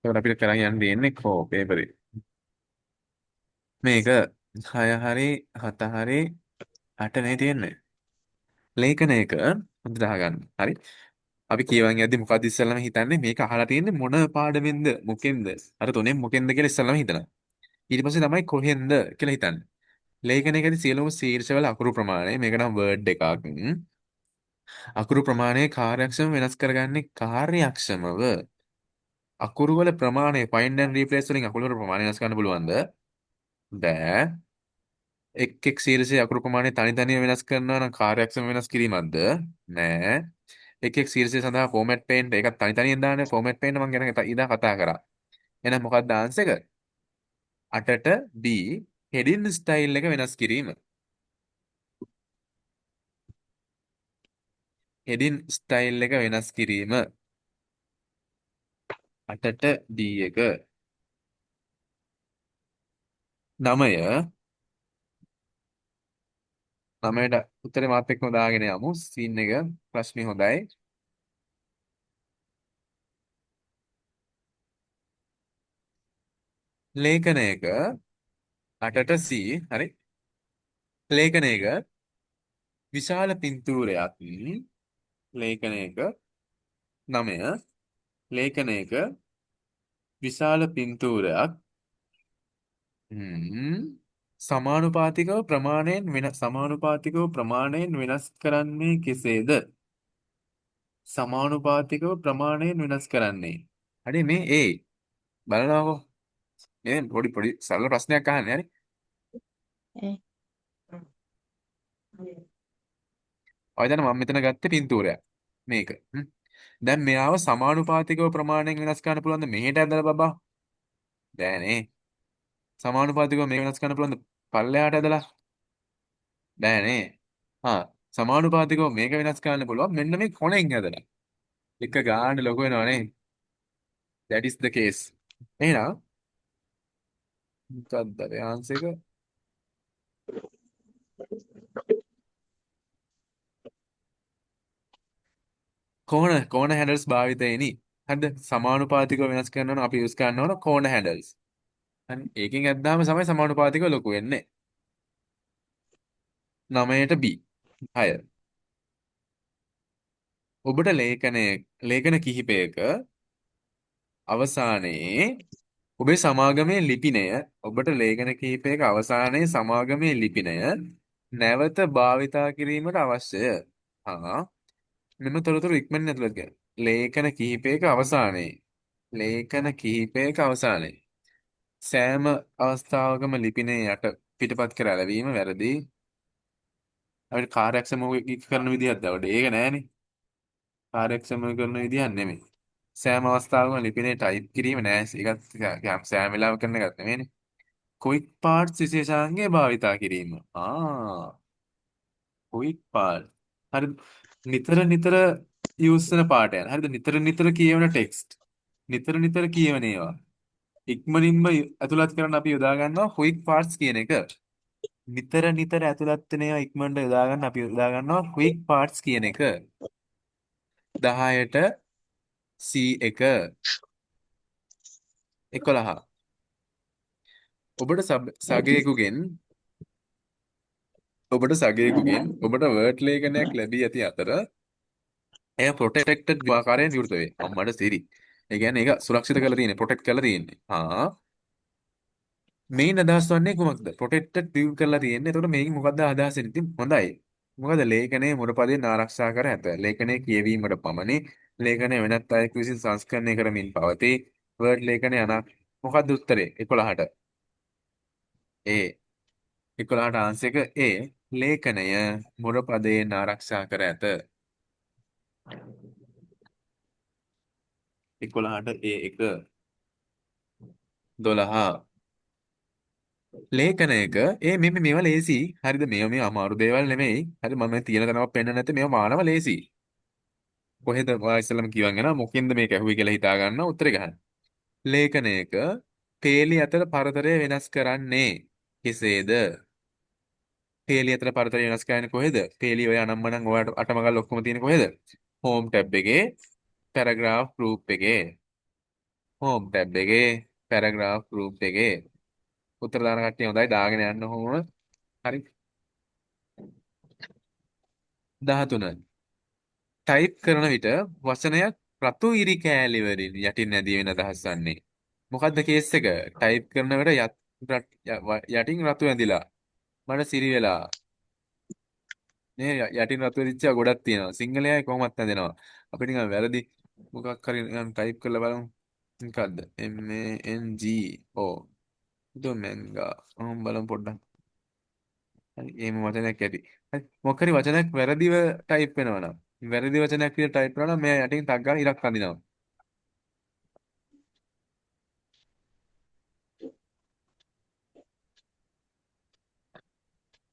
ඒකට අපිට කරන් යන්න දෙන්නේ කෝ පේපරේ. මේක 6 හරි 7 හරි 8 නේ තියෙන්නේ. ලේඛනයක හොඳට අහගන්න. හරි. අපි කියවන් යද්දි මොකද්ද ඉස්සෙල්ලාම හිතන්නේ මේක අහලා තියෙන්නේ මොන පාඩමෙන්ද මොකෙන්ද? අර තුනෙන් මොකෙන්ද කියලා ඉස්සෙල්ලාම හිතනවා. ඊට පස්සේ තමයි කොහෙන්ද කියලා හිතන්නේ. ලේඛනයකදී සියලුම ශීර්ෂවල අකුරු ප්‍රමාණය මේක නම් වර්ඩ් එකක්. අකුරු ප්‍රමාණය කාර්යක්ෂම වෙනස් කරගන්නේ කාර්යක්ෂමව අකුරු වල ප්‍රමාණය find and replace වලින් අකුරු වල ප්‍රමාණය වෙනස් කරන්න පුළුවන්ද? බෑ. එක් ශීර්ෂයේ අකුරු ප්‍රමාණය තනි තනිව වෙනස් කරනවා නම් කාර්යක්ෂම වෙනස් කිරීමක්ද? නෑ. එක් ශීර්ෂය සඳහා ෆෝමැට් පේන්ට් එකක් තනි තනියෙන් දාන්නේ ෆෝමැට් පේන්ට් මම ගැන ඉදා කතා කරා. එහෙනම් මොකක්ද ආන්සර් එක? 8ට B හෙඩින් ස්ටයිල් එක වෙනස් කිරීම. හෙඩින් ස්ටයිල් එක වෙනස් කිරීම 8ට D එක. 9 9ට උත්තරේ මාත් එක්කම දාගෙන යමු. සීන් එක ප්‍රශ්නේ හොඳයි. ලේඛනයක 8ට C හරි. ලේඛනයක විශාල පින්තූරයක් ලේඛනයක 9 ලේඛනයක විශාල පින්තූරයක් සමානුපාතිකව ප්‍රමාණයෙන් වෙනස් කරන්නේ කෙසේද? සමානුපාතිකව ප්‍රමාණයෙන් වෙනස් කරන්නේ. හරි මේ A බලනකො. මේ පොඩි පොඩි සරල ප්‍රශ්නයක් අහන්නේ හරි. ඔය දැන් මම මෙතන ගත්තේ පින්තූරයක්. මේක. දැන් මෙයාව සමානුපාතිකව ප්‍රමාණයෙන් වෙනස් කරන්න පුළුවන්ද මෙහෙට ඇදලා බබා? බෑනේ. සමානුපාතිකව මේක වෙනස් කරන්න පුළුවන්ද පල්ලෙහාට ඇදලා? බෑනේ. හා සමානුපාතිකව මේක වෙනස් කරන්න පුළුවන් මෙන්න මේ කොනෙන් ඇදලා. එක ගාන ලොකු වෙනවනේ. that is the case. එහෙනම් මොකක්ද ආන්සර් එක? කෝණ හැන්ඩල්ස් භාවිතයෙනි. හරිද? සමානුපාතිකව වෙනස් කරනවා නම් අපි යූස් කරන්න ඕන කෝණ හැන්ඩල්ස්. හරි. ඒකෙන් ඇද්දාම තමයි සමානුපාතිකව ලොකු වෙන්නේ. 9ට B. 6. ඔබට ලේඛන කිහිපයක අවසානයේ ඔබේ සමාගමේ ලිපිනය ඔබට ලේඛන කිහිපයක අවසානයේ සමාගමේ ලිපිනය නැවත භාවිතා කිරීමට අවශ්‍යය. හා මෙම තොරතුරු ඉක්මනින් ඇතුළත් කර. ලේඛන කිහිපයක අවසානයේ සෑම අවස්ථාවකම ලිපිනය යට පිටපත් කර ඇලවීම වැරදි. අපිට කාර්යක්ෂම කරන විදිහක් දවඩ. ඒක නෑනේ. කාර්යක්ෂම කරන විදිහක් නෙමෙයි. සෑම අවස්ථාවකම ලිපිනේ ටයිප් කිරීම නෑ. ඒකත් සෑම වෙලාවම කරන එකක් නෙමෙයිනේ. quick parts විශේෂාංගය භාවිතා කිරීම. quick part. හරි නිතර නිතර යූස් වෙන පාඩයන්. හරිද? නිතර නිතර කියවන ටෙක්ස්ට්. නිතර නිතර කියවන ඒවා. ඉක්මනින්ම ඇතුළත් කරන්න අපි යොදා ගන්නවා quick parts කියන එක. නිතර නිතර ඇතුළත් වෙන ඒවා ඉක්මනට යොදා ගන්න අපි යොදා ගන්නවා quick parts කියන එක. 10ට C1 11 ඔබට සගයෙකුගෙන් ඔබට වර්ඩ් ලේඛනයක් ලැබී ඇති අතර එය ප්‍රොටෙක්ටඩ් ආකාරයෙන් විවෘත වේ. අම්මඩ සිරි. ඒ කියන්නේ ඒක සුරක්ෂිත කරලා තියෙන්නේ, ප්‍රොටෙක්ට් කරලා තියෙන්නේ. මේන් අදහස් වන්නේ කුමක්ද? ප්‍රොටෙක්ටඩ් view කරලා තියෙන්නේ. එතකොට මේකෙන් මොකක්ද අදහස් වෙන්නේ? ඉතින් හොඳයි. මොකද ලේඛනයේ මුරපදයෙන් ආරක්ෂා කර ඇත. ලේඛනයේ කියවීමට පමණි. ලේඛනය වෙනත් අයෙකු විසින් සංස්කරණය කරමින් පවතී. වර්ඩ් ලේඛනය මොකක්ද උත්තරේ? 11ට. ඒ 11ට ආන්සර් එක ඒ. ලේඛනය මුරපදයෙන් ආරක්ෂා කර ඇත. 11ට ඒ 1 12 ලේඛනයක මේවා ලේසි. හරිද? මේ අමාරු දේවල් නෙමෙයි. හරි මම තියෙන තැනක් පෙන්නන්න නැත්නම් මේවා මානව ලේසි. කොහෙද ඔයා ඉස්සෙල්ලාම කියවන් යනවා මොකෙන්ද මේක ඇහුවේ කියලා හිතා ගන්න උත්තරේ ගන්න. ලේඛනයක පේලි අතර පරතරය වෙනස් කරන්නේ කෙසේද? පේලි අතර පරතරය වෙනස් කරන්නේ කොහෙද? පේලි ඔය අනම්මනම් ඔයාලට අටමගල් ඔක්කොම තියෙන කොහෙද? හෝම් ටැබ් එකේ පැරග්‍රාෆ් ගෲප් එකේ. හෝම් ටැබ් එකේ පැරග්‍රාෆ් ගෲප් එකේ උත්තර දාන කට්ටිය හොඳයි දාගෙන යන්න ඕන. හරි. 13. ටයිප් කරන විට වචනයක් රතු ඉරි කෑලි වලින් යටින් නැදී වෙන අදහස් වන්නේ. මොකද්ද කේස් එක? ටයිප් කරනකොට යටින් රතු ඇඳිලා මට සිරි වෙලා නේ යටින් රතු වෙච්ච ගොඩක් තියෙනවා. සිංහලයයි කොහොමත් ඇඳෙනවා. අපි නිකන් වැරදි මොකක් හරි නිකන් ටයිප් කරලා බලමු. මොකද්ද? MANGO ඩොමෙන්ගා. බලමු පොඩ්ඩක්. හරි එහෙම වචනයක් ඇති. හරි මොකක් හරි වචනයක් වැරදිව ටයිප් වෙනවා නම් වැරදි වචනයක් විදිහට ටයිප් කරනවා නම් මෙයා යටින් ටක් ගාලා ඉරක් අඳිනවා.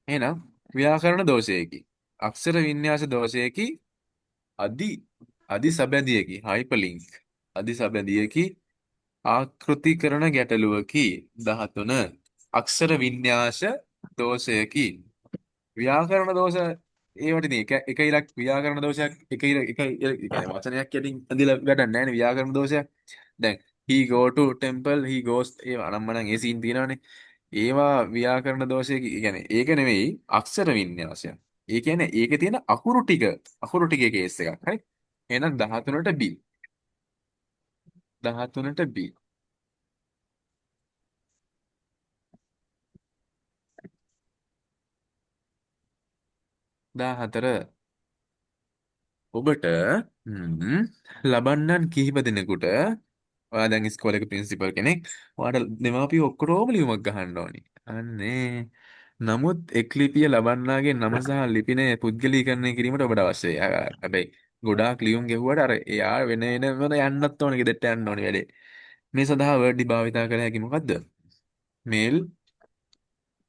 එහෙනම් ව්‍යාකරණ දෝෂයකි. අක්ෂර වින්‍යාස දෝෂයකි. අදි අදි සබැදියකි. හයිපර්ලින්ක්. අදි සබැදියකි. ආකෘතිකරණ ගැටලුවකි. 13. අක්ෂර වින්‍යාස දෝෂයකි. ව්‍යාකරණ දෝෂ ඒවට ඉතින් එක ඉලක්ක ව්‍යාකරණ දෝෂයක් එක කියන්නේ වචනයක් යටින් ඇදලා වැඩක් නැහැ නේ ව්‍යාකරණ දෝෂයක්. දැන් he go to temple he goes ඒවා අනම්මනම් ඒ සීන් තියෙනවානේ. ඒවා ව්‍යාකරණ දෝෂය කියන්නේ ඒක නෙවෙයි අක්ෂර වින්‍යාසය. ඒ කියන්නේ ඒකේ තියෙන අකුරු ටිකේ කේස් එකක්. හරි. එහෙනම් 13ට B. 13ට B. 14 ඔබට ලබන්නන් කිහිප දෙනෙකුට ඔයා දැන් ඉස්කෝලේක ප්‍රින්සිපල් කෙනෙක්. ඔයාට දෙමාපියෝ ඔක්කොටම ලියුමක් ගහන්න ඕනි. අනේ. නමුත් එක් ලිපිය ලබන්නාගේ නම සහ ලිපිනය පුද්ගලීකරණය කිරීමට ඔබට අවශ්‍යයි. හැබැයි ගොඩාක් ලියුම් ගෙවුවට අර එයා වෙන වෙනම යන්නත් ඕනේ ගෙදරට යන්න ඕනේ වැඩේ. මේ සඳහා වර්ඩ් භාවිතා කළ හැකි මොකද්ද? මේල්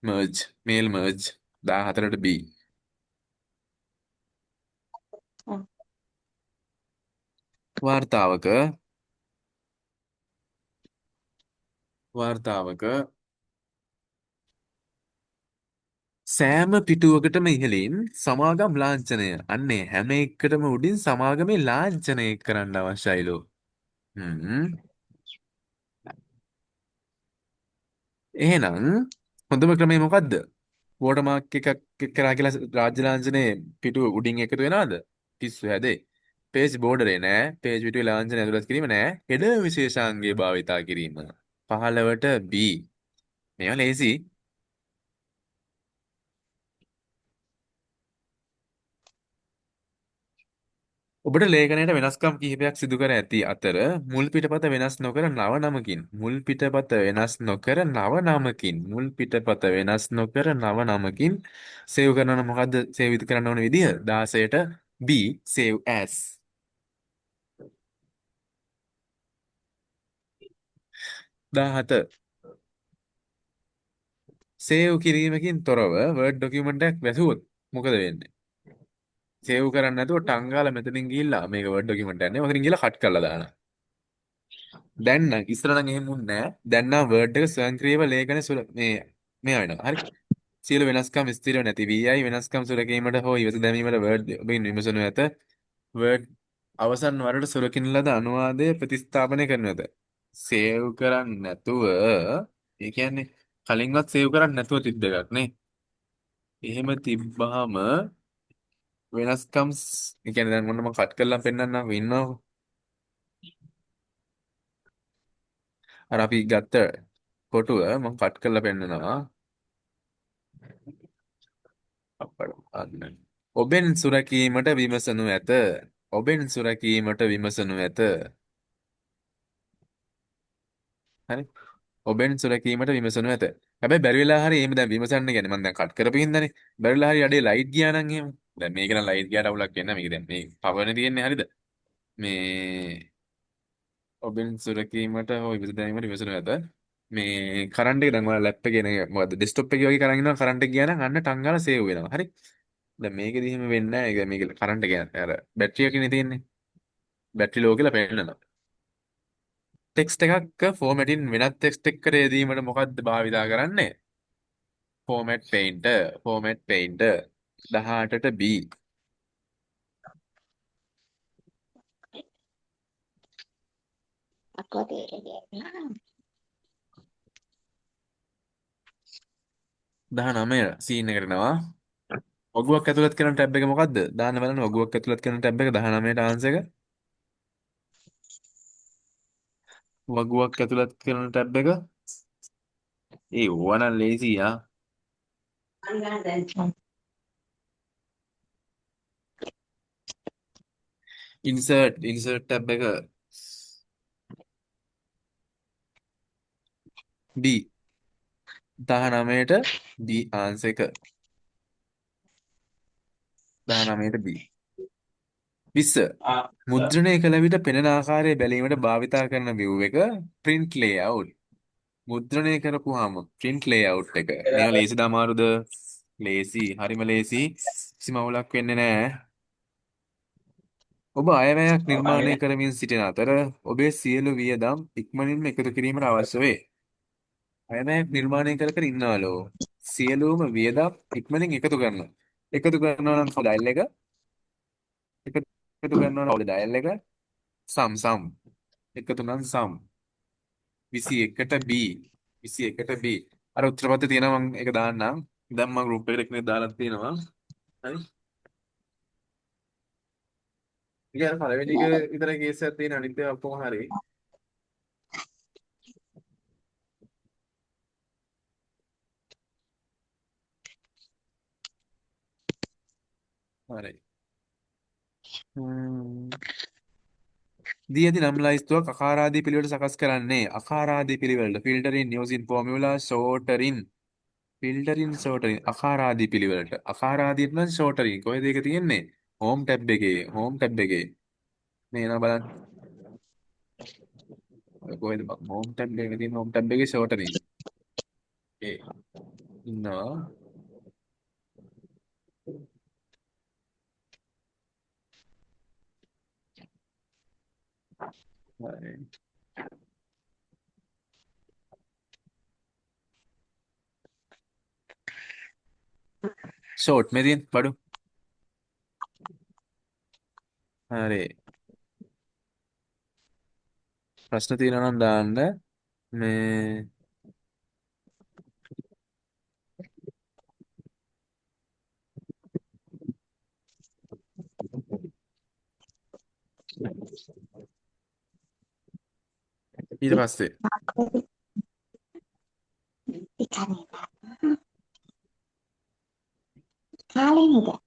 මර්ජ් 14ට B. වාර්තාවක වාර්තාවක සෑම පිටුවකටම ඉහළින් සමාගම් ලාංඡනය. අන්නේ හැම එකකටම උඩින් සමාගමේ ලාංඡනය කරන්න අවශ්‍යයිලු. හ්ම්. එහෙනම් හොඳම ක්‍රමය මොකද්ද? වෝටර්මාක් එකක් කරා කියලා රාජ්‍ය ලාංඡනයේ පිටුව උඩින් එකතු වෙනවද? පිස්සු හැදේ. පේජ් බෝඩරේ නෑ. පේජ් පිටුවේ ලාංඡනය ඇතුළත් කිරීම නෑ. හෙඩර් විශේෂාංගය භාවිතා කිරීම. 15ට B. මේවා ලේසි. ඔබට ලේඛනයට වෙනස්කම් කිහිපයක් සිදු කර ඇති අතර මුල් පිටපත වෙනස් නොකර නව නමකින් මුල් පිටපත වෙනස් නොකර නව නමකින් සේව් කරනවා නම් මොකද්ද සේව් කරන්න ඕන විදිය 16ට B save as 17 සේව් කිරීමකින් තොරව Word document එකක් වැසුවොත් මොකද වෙන්නේ සේව් කරන්නේ නැතුව ටංගාලා මෙතනින් ගිහිල්ලා මේක Word document එකක් නේ ඔතනින් ගිහිල්ලා කට් කරලා දානවා දැන් නම් ඉස්සර නම් එහෙම වුන්නේ නැහැ. දැන් නම් Word එක ස්වයංක්‍රීයව ලේඛන මේ වෙනවා. හරි. සියලු වෙනස්කම් ස්ථිරව නැති VI වෙනස්කම් සුරකීමට හෝ ඉවත දැමීමට Word ඔබින් විමසනු ඇත. Word අවසන් වරට සුරකින ලද අනුවාදය ප්‍රතිස්ථාපනය කරනු ඇත. සේව් කරන්නේ නැතුව ඒ කියන්නේ කලින්වත් සේව් කරන්නේ නැතුව තිබ්බ එකක් නේ. එහෙම තිබ්බහම ඒ කියන්නේ දැන් මොන්න මම කට් කරලා පෙන්නන්නම් ඉන්නව. අර අපි ගත්ත කොටුව මම කට් කරලා පෙන්නනවා. අපර අන්න. ඔබෙන් සුරකීමට විමසනු ඇත. ඔබෙන් සුරකීමට විමසනු ඇත. හරි. ඔබෙන් සුරකීමට විමසනු ඇත. හැබැයි බැරි වෙලා හරි එහෙම දැන් විමසන්න කියන්නේ මම දැන් කට් කරපින්දනේ. බැරි වෙලා හරි අඩේ ලයිට් ගියා නම් එහෙම. දැන් මේක නම් ලයිට් ගියාට අවුලක් වෙන්නේ නැහැ. මේක දැන් මේ පවරනේ තියෙන්නේ හරිද? මේ ඔබෙන් සුරකීමට හෝ විමස දැමීමට විමසනු ඇත. මේ කරන්ට් එක දැන් ඔයාලා ලැප් එකේ නේ මොකද්ද ඩෙස්ක්ටොප් එකේ වගේ කරන් ඉන්නවා කරන්ට් එක ගියා නම් අන්න ටං ගාලා සේව් වෙනවා. හරි. දැන් මේකෙදි එහෙම වෙන්නේ නැහැ. ඒක මේක කරන්ට් එක අර බැටරි එකනේ තියෙන්නේ. බැටරි ලෝ කියලා පෙන්නනවා. ටෙක්ස්ට් එකක් ෆෝමැටින් වෙනත් ටෙක්ස්ට් එකකට යෙදීමට මොකක්ද භාවිතා කරන්නේ? ෆෝමැට් පේන්ටර් 18ට B. Aku තේරෙන්නේ 19 සීන් එකට එනවා. වගුවක් ඇතුළත් කරන ටැබ් එක මොකද්ද? දාන්න බලන්න වගුවක් ඇතුළත් කරන ටැබ් එක 19ට ආන්සර් එක. වගුවක් ඇතුළත් කරන ටැබ් එක. ඒ ඕවනම් ලේසි ආ. නැහැ. ඉන්සර්ට් ටැබ් එක B 19ට B ආන්සර් එක. 19ට B. 20 මුද්‍රණය කළ විට පෙනෙන ආකාරය බැලීමට භාවිතා කරන view එක print layout. මුද්‍රණය කරපුවාම print layout එක. මේවා ලේසිද අමාරුද? ලේසි. හරිම ලේසි. කිසිම අවුලක් වෙන්නේ නැහැ. ඔබ අයවැයක් නිර්මාණය කරමින් සිටින අතර ඔබේ සියලු වියදම් ඉක්මනින්ම එකතු කිරීමට අවශ්‍ය වේ. අයවැයක් නිර්මාණය කර කර ඉන්නවලෝ. සියලුම වියදම් ඉක්මනින් එකතු කරනවා. එකතු කරනවා නම් ඩයල් එක එකතු එකතු කරනවා නම් ඩයල් එක සම් එකතු නම් සම් 21ට B 21ට B අර උත්තරපත්‍රය තියෙනවා මම ඒක දාන්නම්. දැන් මම group එකට එකනේ දාලා තියෙනවා. හරි. ඉතින් අර පළවෙනි එක විතරයි කේස් එකක් තියෙන අනිත් ඒවා ඔක්කොම හරි. හරි. දී ඇති නම් ලයිස්තුවක් අකාරාදී පිළිවෙලට සකස් කරන්නේ අකාරාදී පිළිවෙලට ෆිල්ටරින් යූසින් ෆෝමියුලා ෂෝටරින් අකාරාදී පිළිවෙලට අකාරාදීට නම් ෂෝටරින් කොහෙද ඒක තියෙන්නේ හෝම් ටැබ් එකේ මේ එනවා බලන්න ඔය කොහෙද හෝම් ටැබ් එකේ තියෙන හෝම් ටැබ් එකේ ෂෝටරින් ඒ ඉන්නවා ෂෝට් මේ තියෙන බඩු හරි ප්‍රශ්න තියෙනවා නම් දාන්න මේ ඊට පස්සේ Aku ikan itu. Kali enggak?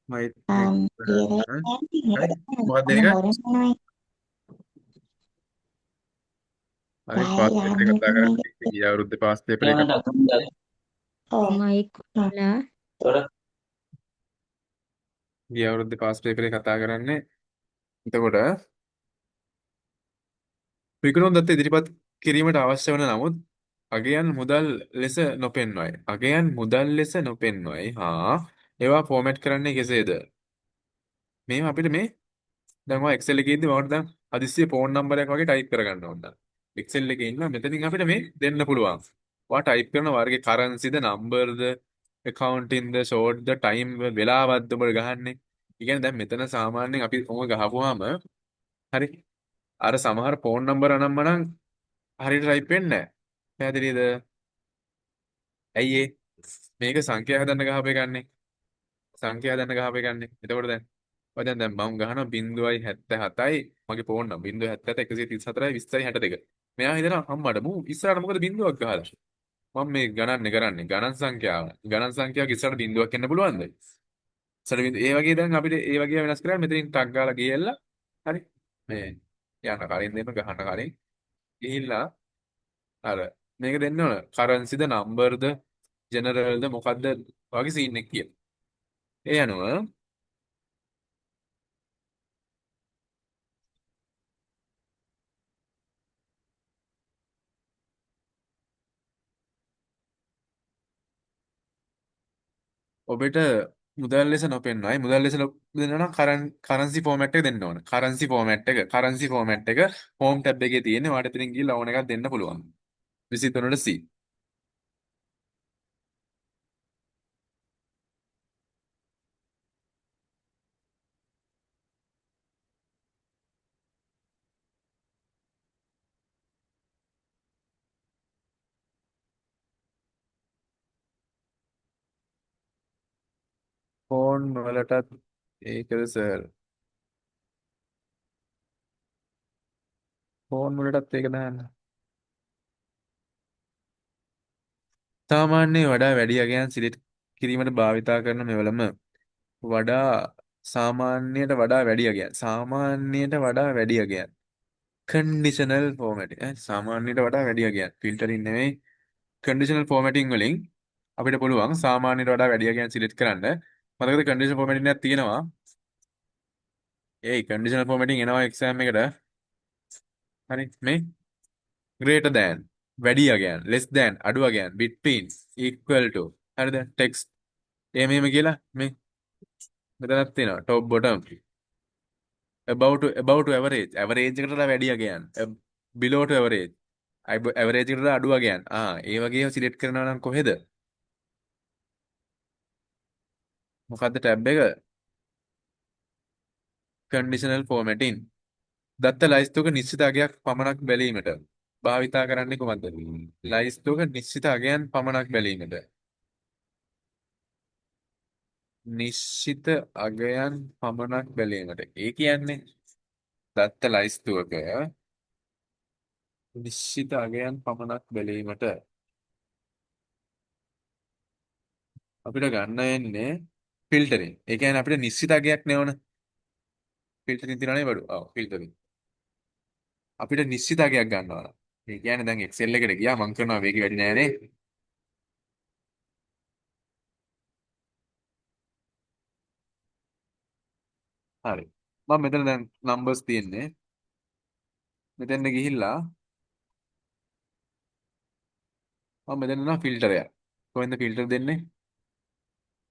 මයිත් Kira-kira tinggal හරි මොකක්ද kamu ඒක harus naik හරි පාස් bayar පේපරේ කතා nih. කරන්නේ ගිය අවුරුද්දේ පාස් පේපරේ Oh, මයිකුලා ගිය අවුරුද්දේ පාස් පේපරේ කතා කරන්නේ එතකොට විකරණ දත්ත ඉදිරිපත් කිරීමට අවශ්‍ය වන නමුත් අගයන් මුදල් ලෙස නොපෙන්වයි. අගයන් මුදල් ලෙස නොපෙන්වයි. හා ඒවා ෆෝමැට් කරන්නේ කෙසේද? මේව අපිට මේ දැන් ඔය Excel එකේ ඉද්දි මම දැන් හදිස්සියේ ෆෝන් නම්බරයක් වගේ ටයිප් කරගන්න ඕන. Excel එකේ ඉන්න මෙතනින් අපිට මේ දෙන්න පුළුවන්. ඔයා ටයිප් කරන වර්ගේ currency ද number ද accounting ද short ද time වෙලාවක්ද උඹට ගහන්නේ. ඒ කියන්නේ දැන් මෙතන සාමාන්‍යයෙන් අපි ඔම ගහපුවාම හරි අර සමහර ෆෝන් නම්බර අනම්මනම් හරියට ටයිප් වෙන්නේ නැහැ. පැහැදිලිද? ඇයි ඒ? මේක සංඛ්‍යා හදන්න ගහපේකන්නේ. සංඛ්‍යා හදන්න ගහපේකන්නේ. එතකොට දැන් ඔය දැන් මම ගහනවා 0.77යි මගේ ෆෝන් නම 0.77 134යි 20යි 62. මෙයා හිතනවා අම්මඩ මූ ඉස්සරහට මොකද බිඳුවක් ගහලා. මම මේ ගණන්නේ කරන්නේ ගණන් සංඛ්‍යාව. ගණන් සංඛ්‍යාවක ඉස්සරහට බිඳුවක් එන්න පුළුවන්ද? ඉස්සරහ බිඳු ඒ වගේ දැන් අපිට ඒ වගේ වෙනස් කරලා මෙතනින් ටක් ගාලා ගියලා හරි මේ යන්න කලින් දෙන්න ගහන්න කලින් ගිහිල්ලා අර මේක දෙන්න ඕන කරන්සිද නම්බර්ද ජෙනරල්ද මොකද්ද වගේ සීන් එක කියලා. ඒ අනුව ඔබට මුදල් ලෙස නොපෙන්වයි මුදල් ලෙස දෙන්න නම් කරන්සි ෆෝමැට් එක දෙන්න ඕන. කරන්සි ෆෝමැට් එක හෝම් ටැබ් එකේ තියෙන්නේ. ඔයාලට ඉතින් ගිහලා ඕන එකක් දෙන්න පුළුවන්. 23ට C. ෆෝන් වලටත් ඒකද සර්? ෆෝන් වලටත් ඒක දාන්න. සාමාන්‍ය වඩා වැඩි අගයන් සිලෙක්ට් කිරීමට භාවිතා කරන මෙවලම වඩා සාමාන්‍යයට වඩා වැඩි අගයන්. සාමාන්‍යයට වඩා වැඩි අගයන්. කන්ඩිෂනල් ෆෝමැටින්. සාමාන්‍යයට වඩා වැඩි අගයන්. ෆිල්ටරින් නෙමෙයි. කන්ඩිෂනල් ෆෝමැටින් වලින් අපිට පුළුවන් සාමාන්‍යයට වඩා වැඩි අගයන් සිලෙක්ට් කරන්න. මතකද කන්ඩිෂනල් ෆෝමැටින් එකක් තියෙනවා. ඒ කන්ඩිෂනල් ෆෝමැටින් එනවා එක්සෑම් එකට. හරි මේ greater than වැඩි අගයන් less than අඩු අගයන් between equal to හරිද text එහෙම කියලා මේ මෙතනක් තියෙනවා top bottom about to average average එකට වඩා වැඩි අගයන් below to average average එකට වඩා අඩු අගයන් ඒ වගේ ඒවා සිලෙක්ට් කරනවා නම් කොහෙද මොකද්ද ටැබ් එක conditional formatting දත්ත ලයිස්තුක නිශ්චිත අගයක් පමණක් බැලීමට භාවිතා කරන්නේ කොහොමද ලයිස්තුක නිශ්චිත අගයන් පමණක් බැලීමට නිශ්චිත අගයන් පමණක් බැලීමට. ඒ කියන්නේ දත්ත ලයිස්තුවක නිශ්චිත අගයන් පමණක් බැලීමට අපිට ගන්න වෙන්නේ ෆිල්ටරින්. ඒ කියන්නේ අපිට නිශ්චිත අගයක් නෙවන. ෆිල්ටරින් තියනනේ බඩු. ඔව් ෆිල්ටරින්. අපිට නිශ්චිත අගයක් ගන්නවා. ඒ කියන්නේ දැන් Excel එකට ගියා මම කරනවා වේගය වැඩි නෑනේ. හරි. මම මෙතන දැන් නම්බර්ස් තියෙන්නේ. මෙතෙන්ද ගිහිල්ලා මම මෙතන යනවා ෆිල්ටරයක්. කොහෙන්ද ෆිල්ටර් දෙන්නේ?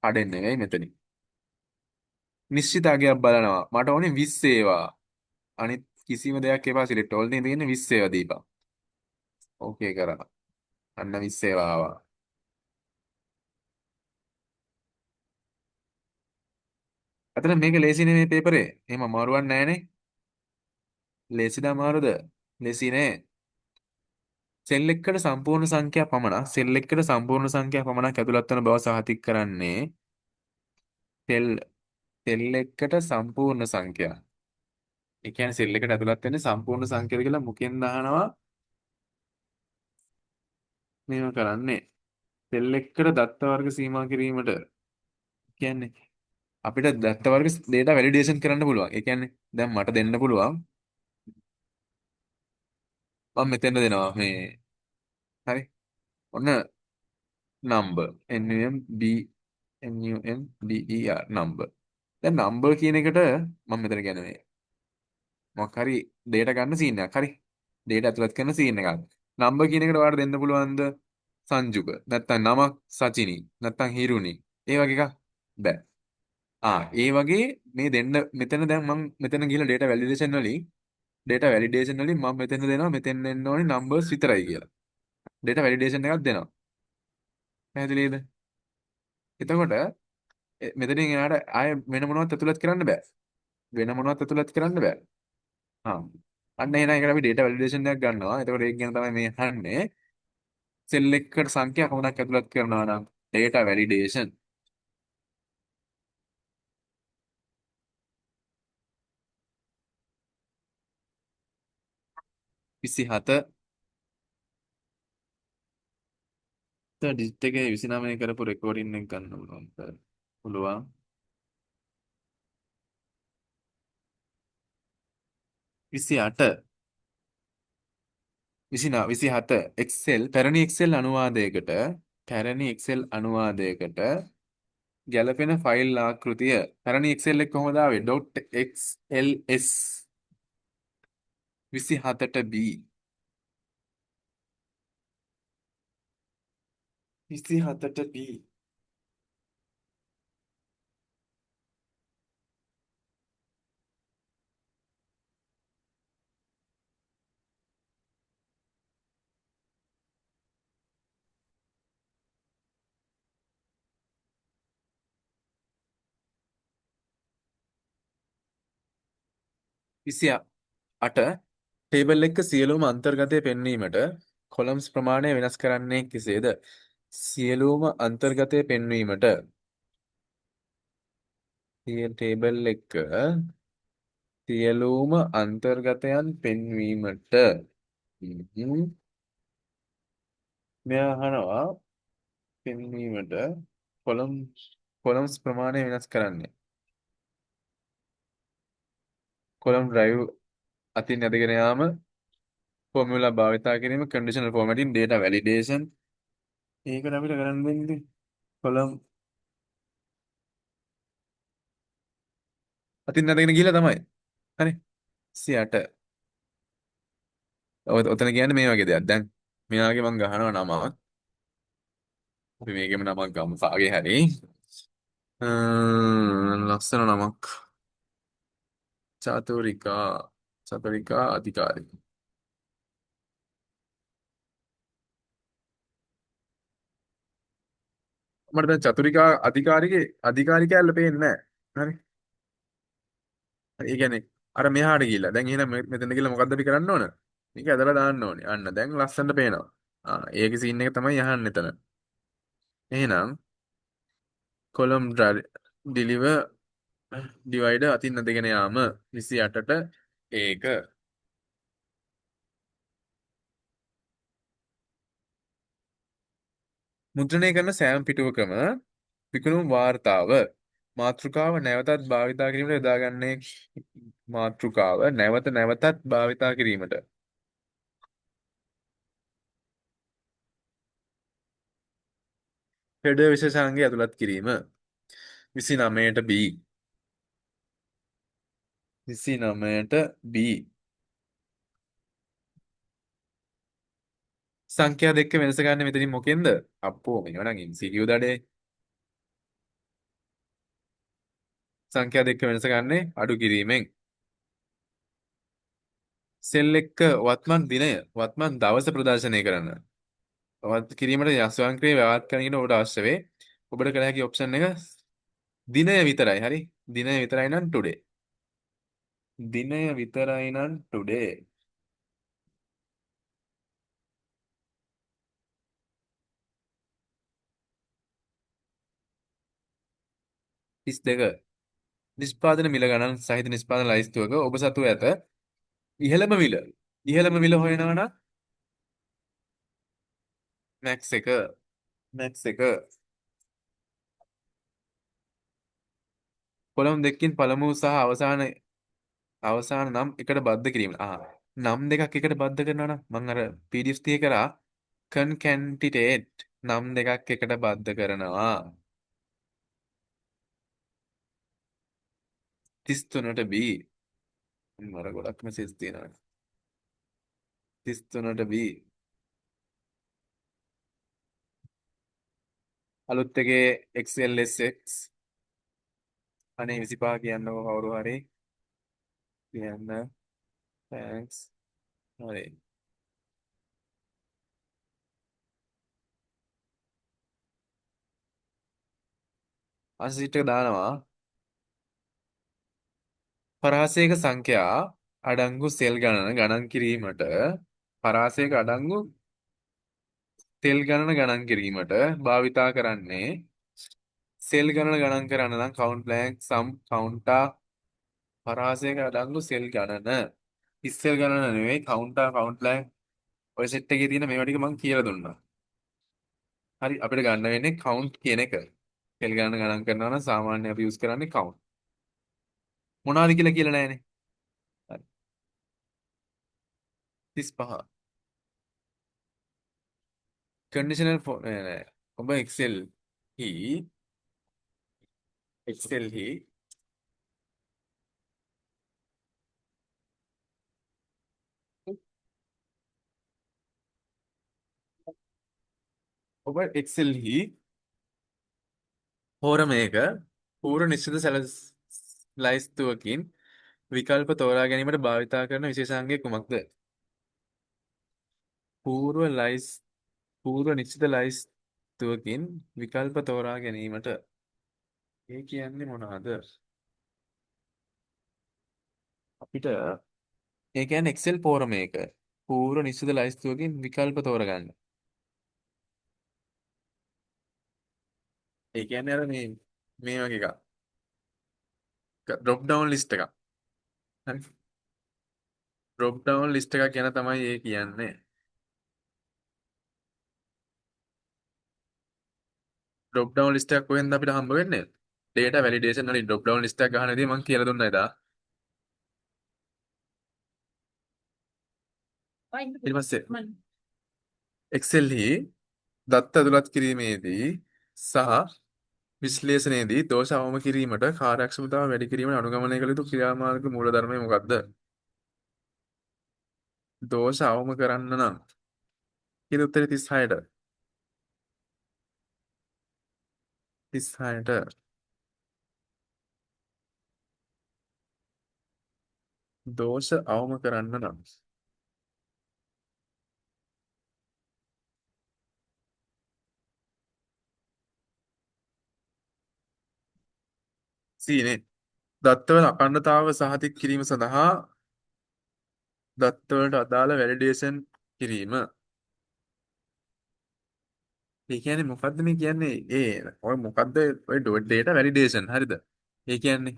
කඩෙන්නේ නෙවෙයි මෙතනින්. නිශ්චිත අගයක් බලනවා. මට ඕනේ 20 ඒවා. අනිත් කිසිම දෙයක් එපා සිලෙක්ට් ඕල් තියෙන්නේ 20 ඒවා දීපන්. ඕකේ කරා. අන්න 20 ඒවා ආවා. අතන මේක ලේසි නෙමෙයි පේපරේ. එහෙම අමාරුවක් නැහනේ. ලේසිද අමාරුද? ලේසි නේ. සෙල් එකකට සම්පූර්ණ සංඛ්‍යා පමණක් සෙල් එකකට සම්පූර්ණ සංඛ්‍යා පමණක් ඇතුළත් වන බව සහතික කරන්නේ සෙල් සෙල් එකකට සම්පූර්ණ සංඛ්‍යා. ඒ කියන්නේ සෙල් එකට ඇතුළත් වෙන්නේ සම්පූර්ණ සංඛ්‍යාද කියලා මුකෙන් අහනවා මේව කරන්නේ. සෙල් එකකට දත්ත වර්ග සීමා කිරීමට කියන්නේ අපිට දත්ත වර්ග data validation කරන්න පුළුවන්. ඒ කියන්නේ දැන් මට දෙන්න පුළුවන් මම මෙතෙන්ද දෙනවා මේ හරි. ඔන්න number number number. දැන් number කියන එකට මම මෙතන කියන්නේ මේ මොකක් හරි data ගන්න scene එකක් හරි. data ඇතුළත් කරන scene එකක්. number කියන එකට ඔයාලට දෙන්න පුළුවන්ද සංජුක නැත්තම් නමක් සචිනි නැත්තම් හිරුනි ඒ වගේ එකක් බෑ. ඒ වගේ මේ දෙන්න මෙතන දැන් මම මෙතන ගිහලා data validation වලින් මම මෙතන දෙනවා මෙතෙන් දෙන්න ඕනේ numbers විතරයි කියලා. data validation එකක් දෙනවා. පැහැදිලිද? එතකොට මෙතනින් එහාට ආය වෙන මොනවත් ඇතුළත් කරන්න බෑ. වෙන මොනවත් ඇතුළත් කරන්න බෑ. ආ. අන්න එහෙනම් ඒකට අපි data validation එකක් ගන්නවා. එතකොට ඒක ගැන තමයි මේ අහන්නේ. සෙල් එකකට සංඛ්‍යා කොහොමදක් ඇතුළත් කරනවා නම් data validation 27 ඩිජිට් එකේ 29 කරපු රෙකෝඩින් එක ගන්න පුළුවන්. පුළුවන්. 28 27 Excel පැරණි Excel අනුවාදයකට ගැලපෙන ෆයිල් ආකෘතිය පැරණි Excel එක කොහොමද ආවේ .xls 27ට b 27ට b 28 ටේබල් එක සියලුම අන්තර්ගතය පෙන්වීමට කොලම්ස් ප්‍රමාණය වෙනස් කරන්නේ කෙසේද? සියලුම අන්තර්ගතය පෙන්වීමට ටේබල් එක සියලුම අන්තර්ගතයන් පෙන්වීමට මෙයා අහනවා පෙන්වීමට කොලම් කොලම්ස් ප්‍රමාණය වෙනස් කරන්න. කොලම් ඩ්‍රයිව් අතින් ඇදගෙන යාම ෆෝමියුලා භාවිතා කිරීම කන්ඩිෂනල් ෆෝමැටින් ඩේටා වැලිඩේෂන් ඒකට අපිට කරන්න වෙන්නේ කොලම් අතින් ඇදගෙන ගිහලා තමයි. හරි 28. ඔතන කියන්නේ මේ වගේ දෙයක්. දැන් මෙයාගේ මම ගහනවා නමක්. අපි මේකෙම නමක් ගමු. සාගේ හැරි. ලස්සන නමක්. චාතුරිකා චතුරිකා අධිකාරී. මට දැන් චතුරිකා අධිකාරිගේ අධිකාරී කැල්ල පේන්නේ නැහැ. හරි. ඒ කියන්නේ අර මෙහාට ගිහිල්ලා. දැන් එහෙනම් මෙතන ගිහිල්ලා මොකද්ද අපි කරන්න ඕන? මේක ඇදලා දාන්න ඕනේ. අන්න දැන් ලස්සනට පේනවා. ඒකේ සීන් එක තමයි යහන්නේ එතන. එහෙනම් කොලම් ඩිලිවර් ඩිවයිඩර් අතින් අදගෙන යාම 28ට ඒක මුද්‍රණය කරන සෑම පිටුවකම විකුණුම් වාර්තාව මාතෘකාව නැවතත් භාවිතා කිරීමට යොදාගන්නේ මාතෘකාව නැවත නැවතත් භාවිතා කිරීමට හෙඩර් විශේෂාංගය ඇතුළත් කිරීම 29ට B 29ට B සංඛ්‍යා දෙක වෙනස ගන්න මෙතනින් මොකෙන්ද අප්පෝ මේව නම් MCQ දඩේ සංඛ්‍යා දෙක වෙනස ගන්නේ අඩු කිරීමෙන් සෙල් එක්ක වත්මන් දිනය වත්මන් දවස ප්‍රදර්ශනය කරන්න වත් කිරීමට ස්වයංක්‍රීය ව්‍යවහාරකරණයට ඔබට අවශ්‍ය වේ ඔබට කළ හැකි ඔප්ෂන් එක දිනය විතරයි හරි දිනය විතරයි නම් ටුඩේ දිනය විතරයි නම් ටුඩේ 32 නිෂ්පාදන මිල ගණන් සහිත නිෂ්පාදන ලයිස්තුවක ඔබ සතු ඇත ඉහළම මිල හොයනවා නම් මැක්ස් එක කොලම් දෙකකින් පළමු සහ අවසාන නම් එකට බද්ධ කිරීම. නම් දෙකක් එකට බද්ධ කරනවා නම් මම අර PDF තිය කරා concatenate නම් දෙකක් එකට බද්ධ කරනවා 33ට B මර ගොඩක් මෙසේජ් තියෙනවා 33ට B අලුත් එකේ XLSX අනේ 25 කියන්නකො කවුරු හරි කියන්න thanks හරි අසිට දානවා පරාසයක සංඛ්‍යා අඩංගු සෙල් ගණන් කිරීමට පරාසයක අඩංගු තෙල් ගණන් කිරීමට භාවිතා කරන්නේ සෙල් ගණන් කරන්න නම් කවුන්ට් බ්ලැන්ක් සම් කවුන්ටා පරාසයක අඩංගු සෙල් ගණන ඉස්සෙල් ගණන නෙවෙයි කවුන්ටා කවුන්ට් බ්ලැන්ක් ඔය සෙට් එකේ තියෙන මේවා ටික මම කියලා දුන්නා. හරි අපිට ගන්න වෙන්නේ කවුන්ට් කියන එක. සෙල් ගණන් කරනවා නම් සාමාන්‍ය අපි යූස් කරන්නේ කවුන්ට්. මොනවාද කියලා නැහැනේ. හරි 35 කන්ඩිෂනල් නෑ ඔබ එක්සෙල් හි ඔබ එක්සෙල්හි හෝරමයක පූර්ව නිශ්චිත ලයිස්තුවකින් විකල්ප තෝරා ගැනීමට භාවිතා කරන විශේෂාංගය කුමක්ද? පූර්ව ලයිස් පූර්ව නිශ්චිත ලයිස්තුවකින් විකල්ප තෝරා ගැනීමට ඒ කියන්නේ මොනවද? අපිට ඒ කියන්නේ Excel පෝරමයක පූර්ව නිශ්චිත ලයිස්තුවකින් විකල්ප තෝරගන්න. ඒ කියන්නේ අර මේ වගේ එකක්. ඩ්‍රොප් ඩවුන් ලිස්ට් එකක්. හරි. ඩ්‍රොප් ඩවුන් ලිස්ට් එකක් ගැන තමයි ඒ කියන්නේ. ඩ්‍රොප් ඩවුන් ලිස්ට් එකක් කොහෙන්ද අපිට හම්බ වෙන්නේ? data validation වලින් ඩ්‍රොප් ඩවුන් ලිස්ට් එකක් ගන්න ඉතින් මම කියලා දුන්නා එදා. ඊට පස්සේ Excel හි දත්ත ඇතුළත් කිරීමේදී සහ විශ්ලේෂණයේදී දෝෂ අවම කිරීමට කාර්යක්ෂමතාව වැඩි කිරීමට අනුගමනය කළ යුතු ක්‍රියාමාර්ග මූලධර්මය මොකක්ද? දෝෂ අවම කරන්න නම් කියන උත්තරේ 36ට 36ට දෝෂ අවම කරන්න නම් සීනේ දත්තවල අඛණ්ඩතාව සහතික කිරීම සඳහා දත්තවලට අදාළ වැලිඩේෂන් කිරීම. ඒ කියන්නේ මොකද්ද මේ කියන්නේ? ඔය මොකද්ද ඔය data validation හරිද? ඒ කියන්නේ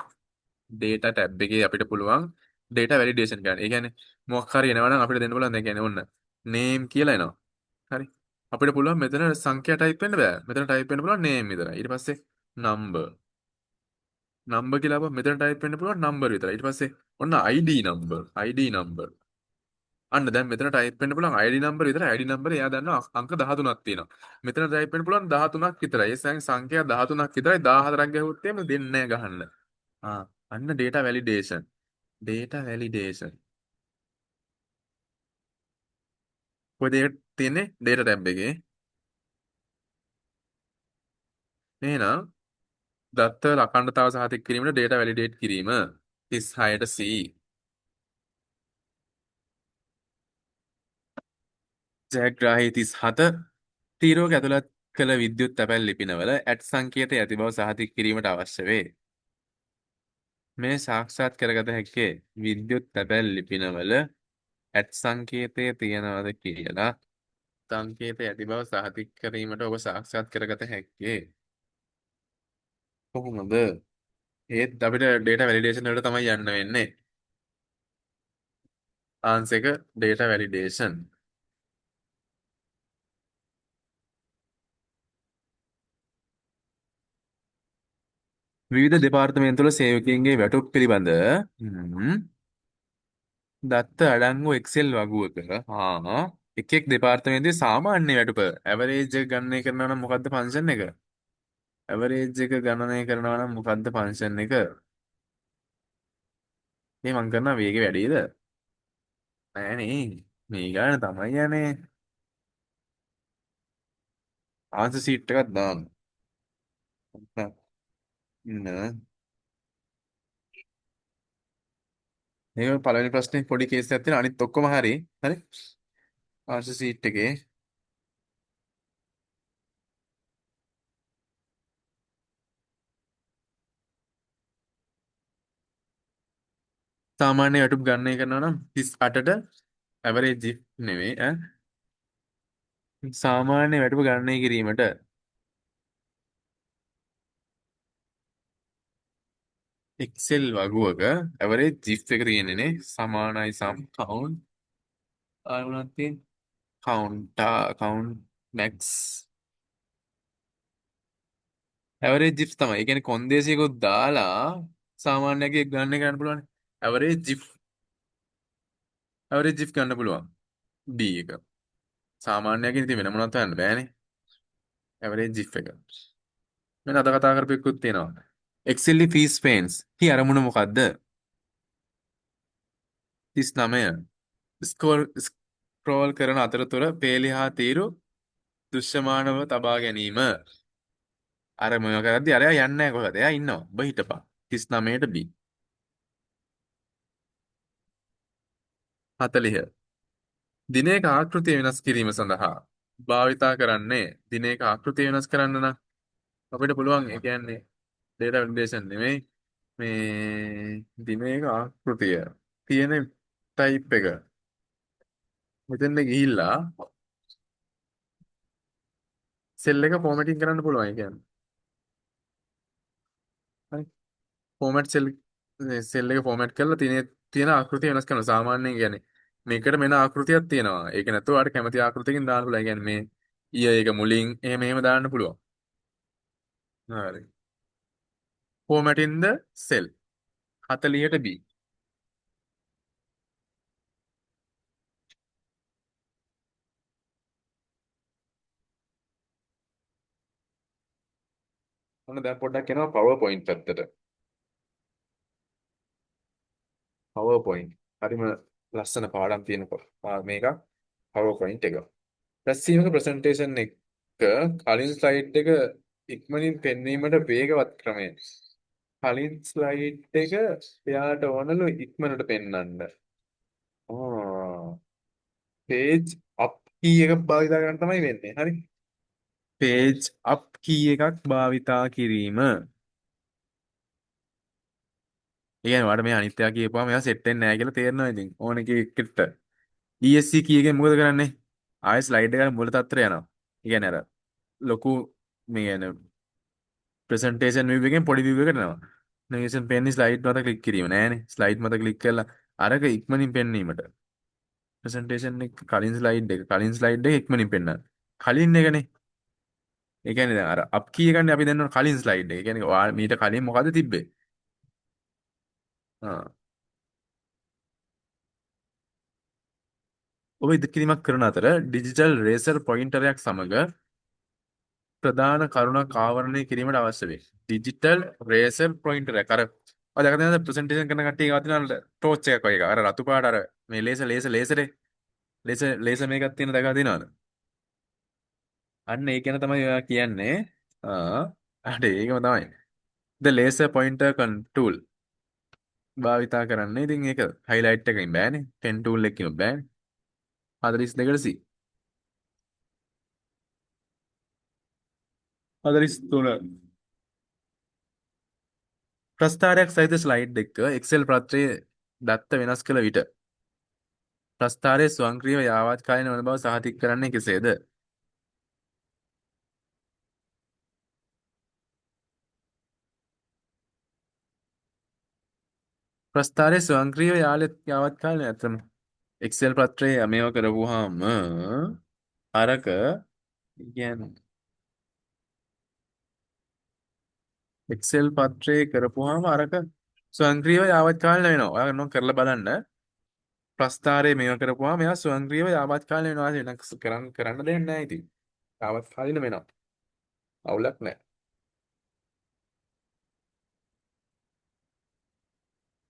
data tab එකේ අපිට පුළුවන් data validation ගන්න. ඒ කියන්නේ මොකක් හරි එනවනම් අපිට දෙන්න පුළුවන්. ඒ කියන්නේ ඔන්න name කියලා එනවා. හරි. අපිට පුළුවන් මෙතන සංඛ්‍යා type වෙන්න බෑ. මෙතන type වෙන්න පුළුවන් name විතරයි. ඊට පස්සේ number. number කියලා අපුවා මෙතන type වෙන්න පුළුවන් number විතරයි. ඊට පස්සේ ඔන්න ID number. ID number. අන්න දැන් මෙතන type වෙන්න පුළුවන් ID number විතරයි. ID number එයා දන්නවා අංක 13ක් තියෙනවා. මෙතන type වෙන්න පුළුවන් 13ක් විතරයි. ඒ සංඛ්‍යා 13ක් විතරයි. 14ක් ගැහුවොත් එහෙම දෙන්නේ නැහැ ගහන්න. අන්න data validation. data validation. කොහෙද ඒක තියෙන්නේ? data tab එකේ. එහෙනම් දත්ත අඛණ්ඩතාව සහතික කිරීමට data validate කිරීම 36ට C. ජයග්‍රාහී 37 තීරුවක ඇතුළත් කළ විද්‍යුත් තැපැල් ලිපිනවල ඇට් සංකේතය ඇති බව සහතික කිරීමට අවශ්‍ය වේ. මේ සාක්ෂාත් කරගත හැක්කේ විද්‍යුත් තැපැල් ලිපිනවල ඇට් සංකේතය තියනවද කියලා. සංකේතය ඇති බව සහතික කිරීමට ඔබ සාක්ෂාත් කරගත හැක්කේ කොහොමද? ඒත් අපිට data validation වලට තමයි යන්න වෙන්නේ. ආන්සර් එක data validation. විවිධ දෙපාර්තමේන්තුවල සේවකයන්ගේ වැටුප් පිළිබඳ දත්ත අඩංගු එක්සෙල් වගුවක එක එක් දෙපාර්තමේන්තුවේ සාමාන්‍ය වැටුප ඇවරේජ් එක ගණනය කරනවා නම් මොකද්ද ෆන්ක්ෂන් එක? ඇවරේජ් එක ගණනය කරනවා නම් මොකද්ද ෆන්ක්ෂන් එක? මේ මං කරන වේගෙ වැඩිද? නෑනේ. මේ ගාන තමයි යන්නේ. ආන්සර් සීට් එකක් දාන්න. ඉන්න. මේක පළවෙනි ප්‍රශ්නේ පොඩි කේස් එකක් තියෙනවා. අනිත් ඔක්කොම හරි. හරි. ආන්සර් සීට් එකේ සාමාන්‍ය වැටුප් ගණනය කරනවා නම් 38ට ඇවරේජ් නෙවෙයි ඈ සාමාන්‍ය වැටුප ගණනය කිරීමට එක්සෙල් වගුවක ඇවරේජ් ජිප් එක තියෙන්නේ නේ සමානයි සම් කවුන්ට් ආවුණත් තියෙන කවුන්ට් මැක්ස් ඇවරේජ් ජිප්ස් තමයි. ඒ කියන්නේ කොන්දේසියකුත් දාලා සාමාන්‍යකේ ගණනය කරන්න පුළුවන්. ඇවරේජ් ජිප් ගන්න පුළුවන්. D එක. සාමාන්‍යයෙන් ඉතින් වෙන මොනවද හොයන්න බෑනේ. ඇවරේජ් ජිප් එක. මෙන්න අද කතා කරපෙකුත් තියෙනවා. Excel fees pains. කී අරමුණ මොකද්ද? 39. ස්ක්‍රෝල් කරන අතරතුර පේලි හා තීරු දෘශ්‍යමානව තබා ගැනීම. අර මොන කරද්දි අරයා යන්නේ නැහැ කොහෙද? එයා ඉන්නවා. ඔබ හිටපන්. 39ට B. 40. දිනයක ආකෘතිය වෙනස් කිරීම සඳහා භාවිතා කරන්නේ දිනයක ආකෘතිය වෙනස් කරන්න නම් අපිට පුළුවන් ඒ කියන්නේ data validation නෙමෙයි මේ දිනයක ආකෘතිය තියෙන ටයිප් එක මෙතෙන්ද ගිහිල්ලා සෙල් එක ෆෝමැටිං කරන්න පුළුවන් ඒ කියන්නේ හරි ෆෝමැට් සෙල් සෙල් එක ෆෝමැට් කරලා තියෙන ආකෘතිය වෙනස් කරනවා. සාමාන්‍යයෙන් කියන්නේ මේකට වෙන ආකෘතියක් තියෙනවා. ඒක නැතුව ඔයාලට කැමති ආකෘතියකින් දාන්න පුළුවන්. ඒ කියන්නේ මේ ඊය එක මුලින් එහෙම දාන්න පුළුවන්. හරි. format in the cell 40ට B. ඔන්න දැන් පොඩ්ඩක් එනවා PowerPoint පැත්තට. PowerPoint. හරිම ලස්සන පාඩම් තියෙන මේක PowerPoint එක. රැස්වීමක ප්‍රසන්ටේෂන් එක කලින් ස්ලයිඩ් එක ඉක්මනින් පෙන්වීමට වේගවත් ක්‍රමය. කලින් ස්ලයිඩ් එක එයාට ඕනලු ඉක්මනට පෙන්වන්න. පේජ් අප් කී එකක් භාවිතා කරන්න තමයි වෙන්නේ. හරි. පේජ් අප් කී එකක් භාවිතා කිරීම. ඒ කියන්නේ ඔයාලට මේ අනිත්‍යය කියපුවාම එයා සෙට් වෙන්නේ නැහැ කියලා තේරෙනවා ඉතින්. ඕන එකෙකට. ESC කී එකෙන් මොකද කරන්නේ? ආයෙ ස්ලයිඩ් එකට මූල තත්ත්වයට යනවා. ඒ කියන්නේ අර ලොකු මේ කියන්නේ ප්‍රසන්ටේෂන් view එකෙන් පොඩි view එකට යනවා. නේෂන් පෙන්නේ ස්ලයිඩ් මත ක්ලික් කිරීම නෑනේ. ස්ලයිඩ් මත ක්ලික් කරලා අරක ඉක්මනින් පෙන්වීමට. ප්‍රසන්ටේෂන් එක කලින් ස්ලයිඩ් එක ඉක්මනින් පෙන්නන්න. කලින් එකනේ. ඒ කියන්නේ දැන් අර අප් කී එකන්නේ අපි දැන් කලින් ස්ලයිඩ් එක. ඒ කියන්නේ ඔයා මීට කලින් මොකද්ද තිබ්බේ? ආ. ඔබ ඉදිකිරීමක් කරන අතර ඩිජිටල් රේසර් පොයින්ටරයක් සමග ප්‍රධාන කරුණක් ආවරණය කිරීමට අවශ්‍ය වේ. ඩිජිටල් රේසර් පොයින්ටරයක්. අර ඔය දැකලා තියෙනවද ප්‍රසන්ටේෂන් කරන කට්ටිය ගාව තියෙන ටෝච් එකක් වගේ එකක්. අර රතු පාට අර මේ ලේසරේ ලේසර් මේකක් තියෙන දැකලා තියෙනවද? අන්න ඒ කියන තමයි ඔයා කියන්නේ. ආ. හරි ඒකම තමයි. The laser pointer tool භාවිතා කරන්න. ඉතින් ඒක highlight එකකින් බෑනේ. pen tool එකකින් බෑනේ. 42ට C. 43. ප්‍රස්ථාරයක් සහිත ස්ලයිඩ් එක Excel පත්‍රයේ දත්ත වෙනස් කළ විට ප්‍රස්ථාරයේ ස්වයංක්‍රීයව යාවත්කාලින වන බව සහතික කරන්නේ කෙසේද? ප්‍රස්ථාරයේ ස්වයංක්‍රීයව යාවත්කාලින ඇත්තම Excel පත්‍රයේ මේව කරපුවාම අරක කියන්නේ Excel පත්‍රයේ කරපුවාම අරක ස්වයංක්‍රීයව යාවත්කාලින වෙනවා. ඔයාලා නෝ කරලා බලන්න. ප්‍රස්ථාරයේ මේව කරපුවාම එයා ස්වයංක්‍රීයව යාවත්කාලින වෙනවා. වෙනස් කරන්න දෙයක් නැහැ ඉතින්. යාවත්කාලින වෙනවා. අවුලක් නැහැ.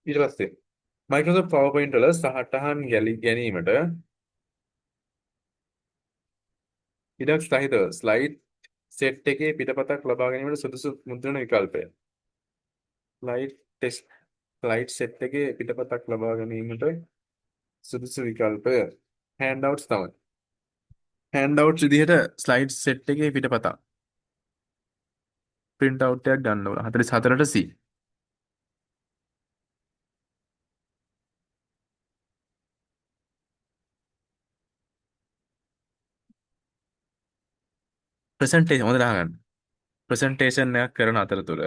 ඊට පස්සේ Microsoft PowerPoint වල සටහන් ගැනීමට ඉඩක් සහිතව ස්ලයිඩ් සෙට් එකේ පිටපතක් ලබා ගැනීමට සුදුසු මුද්‍රණ විකල්පය. ස්ලයිඩ් ටෙක්ස්ට් ස්ලයිඩ් සෙට් එකේ පිටපතක් ලබා ගැනීමට සුදුසු විකල්පය. handouts තමයි. handouts විදිහට ස්ලයිඩ් සෙට් එකේ පිටපතක් print out එකක් ගන්න ඕන. 44ට C. ප්‍රසන්ටේෂන් හොඳට අහගන්න. ප්‍රසන්ටේෂන් එකක් කරන අතරතුර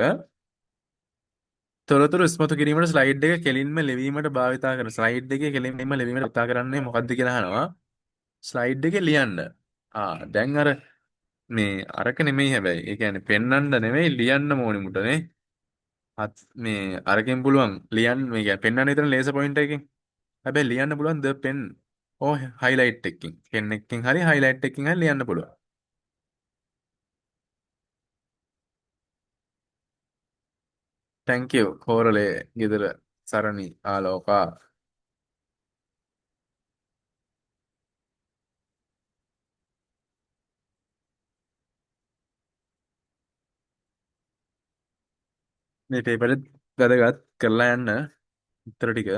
තොරතුරු ඉස්මතු කිරීමට ස්ලයිඩ් එක කෙලින්ම ලෙවීමට භාවිතා කරන ස්ලයිඩ් එකේ කෙලින්ම ලෙවීමට භාවිතා කරන්නේ මොකද්ද කියලා අහනවා. ස්ලයිඩ් එකේ ලියන්න. දැන් අර මේ අරක නෙමෙයි හැබැයි. ඒ කියන්නේ පෙන්වන්න නෙමෙයි ලියන්න ඕනේ මුටනේ. මේ අරකින් පුළුවන් ලියන්න මේ කියන්නේ පෙන්වන්න විතර ලේසර් පොයින්ටර් එකකින්. හැබැයි ලියන්න පුළුවන් ද පෙන් highlight එකකින්. පෙන් එකකින් හරි highlight එකකින් හරි ලියන්න පුළුවන්. thank you කෝරළේ ගෙදර සරණි ආලෝකා. මේ පේපර් එක වැදගත් කරලා යන්න උත්තර ටික.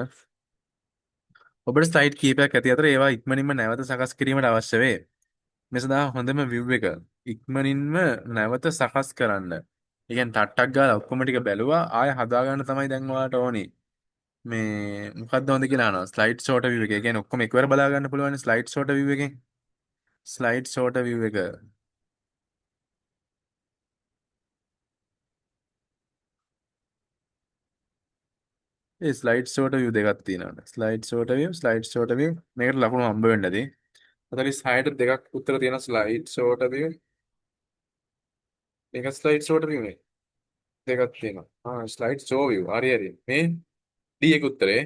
ඔබට ස්ලයිඩ් කීපයක් ඇති අතර ඒවා ඉක්මනින්ම නැවත සකස් කිරීමට අවශ්‍ය වේ. මේ සඳහා හොඳම view එක ඉක්මනින්ම නැවත සකස් කරන්න. ඒ කියන්නේ ටට්ටක් ගාලා ඔක්කොම ටික බැලුවා ආය හදාගන්න තමයි දැන් ඔයාලට ඕනේ. මේ මොකක්ද හොඳ කියලා අහනවා. ස්ලයිඩ් ෂෝට් view එක. ඒ කියන්නේ ඔක්කොම එකවර බලා ගන්න පුළුවන් ස්ලයිඩ් ෂෝට් view එකෙන්. ස්ලයිඩ් ෂෝට් view එක. ඒ ස්ලයිඩ් ෂෝට view දෙකක් තියෙනවා. Slide sorter view, slide sorter view. මේකට ලකුණු හම්බ වෙන්න ඇති. 46ට දෙකක් උත්තර තියෙනවා ස්ලයිඩ් ෂෝට view. මේක ස්ලයිඩ් ෂෝට view නේ. දෙකක් තියෙනවා. Slide show view. හරි හරි. මේ D එක උත්තරේ.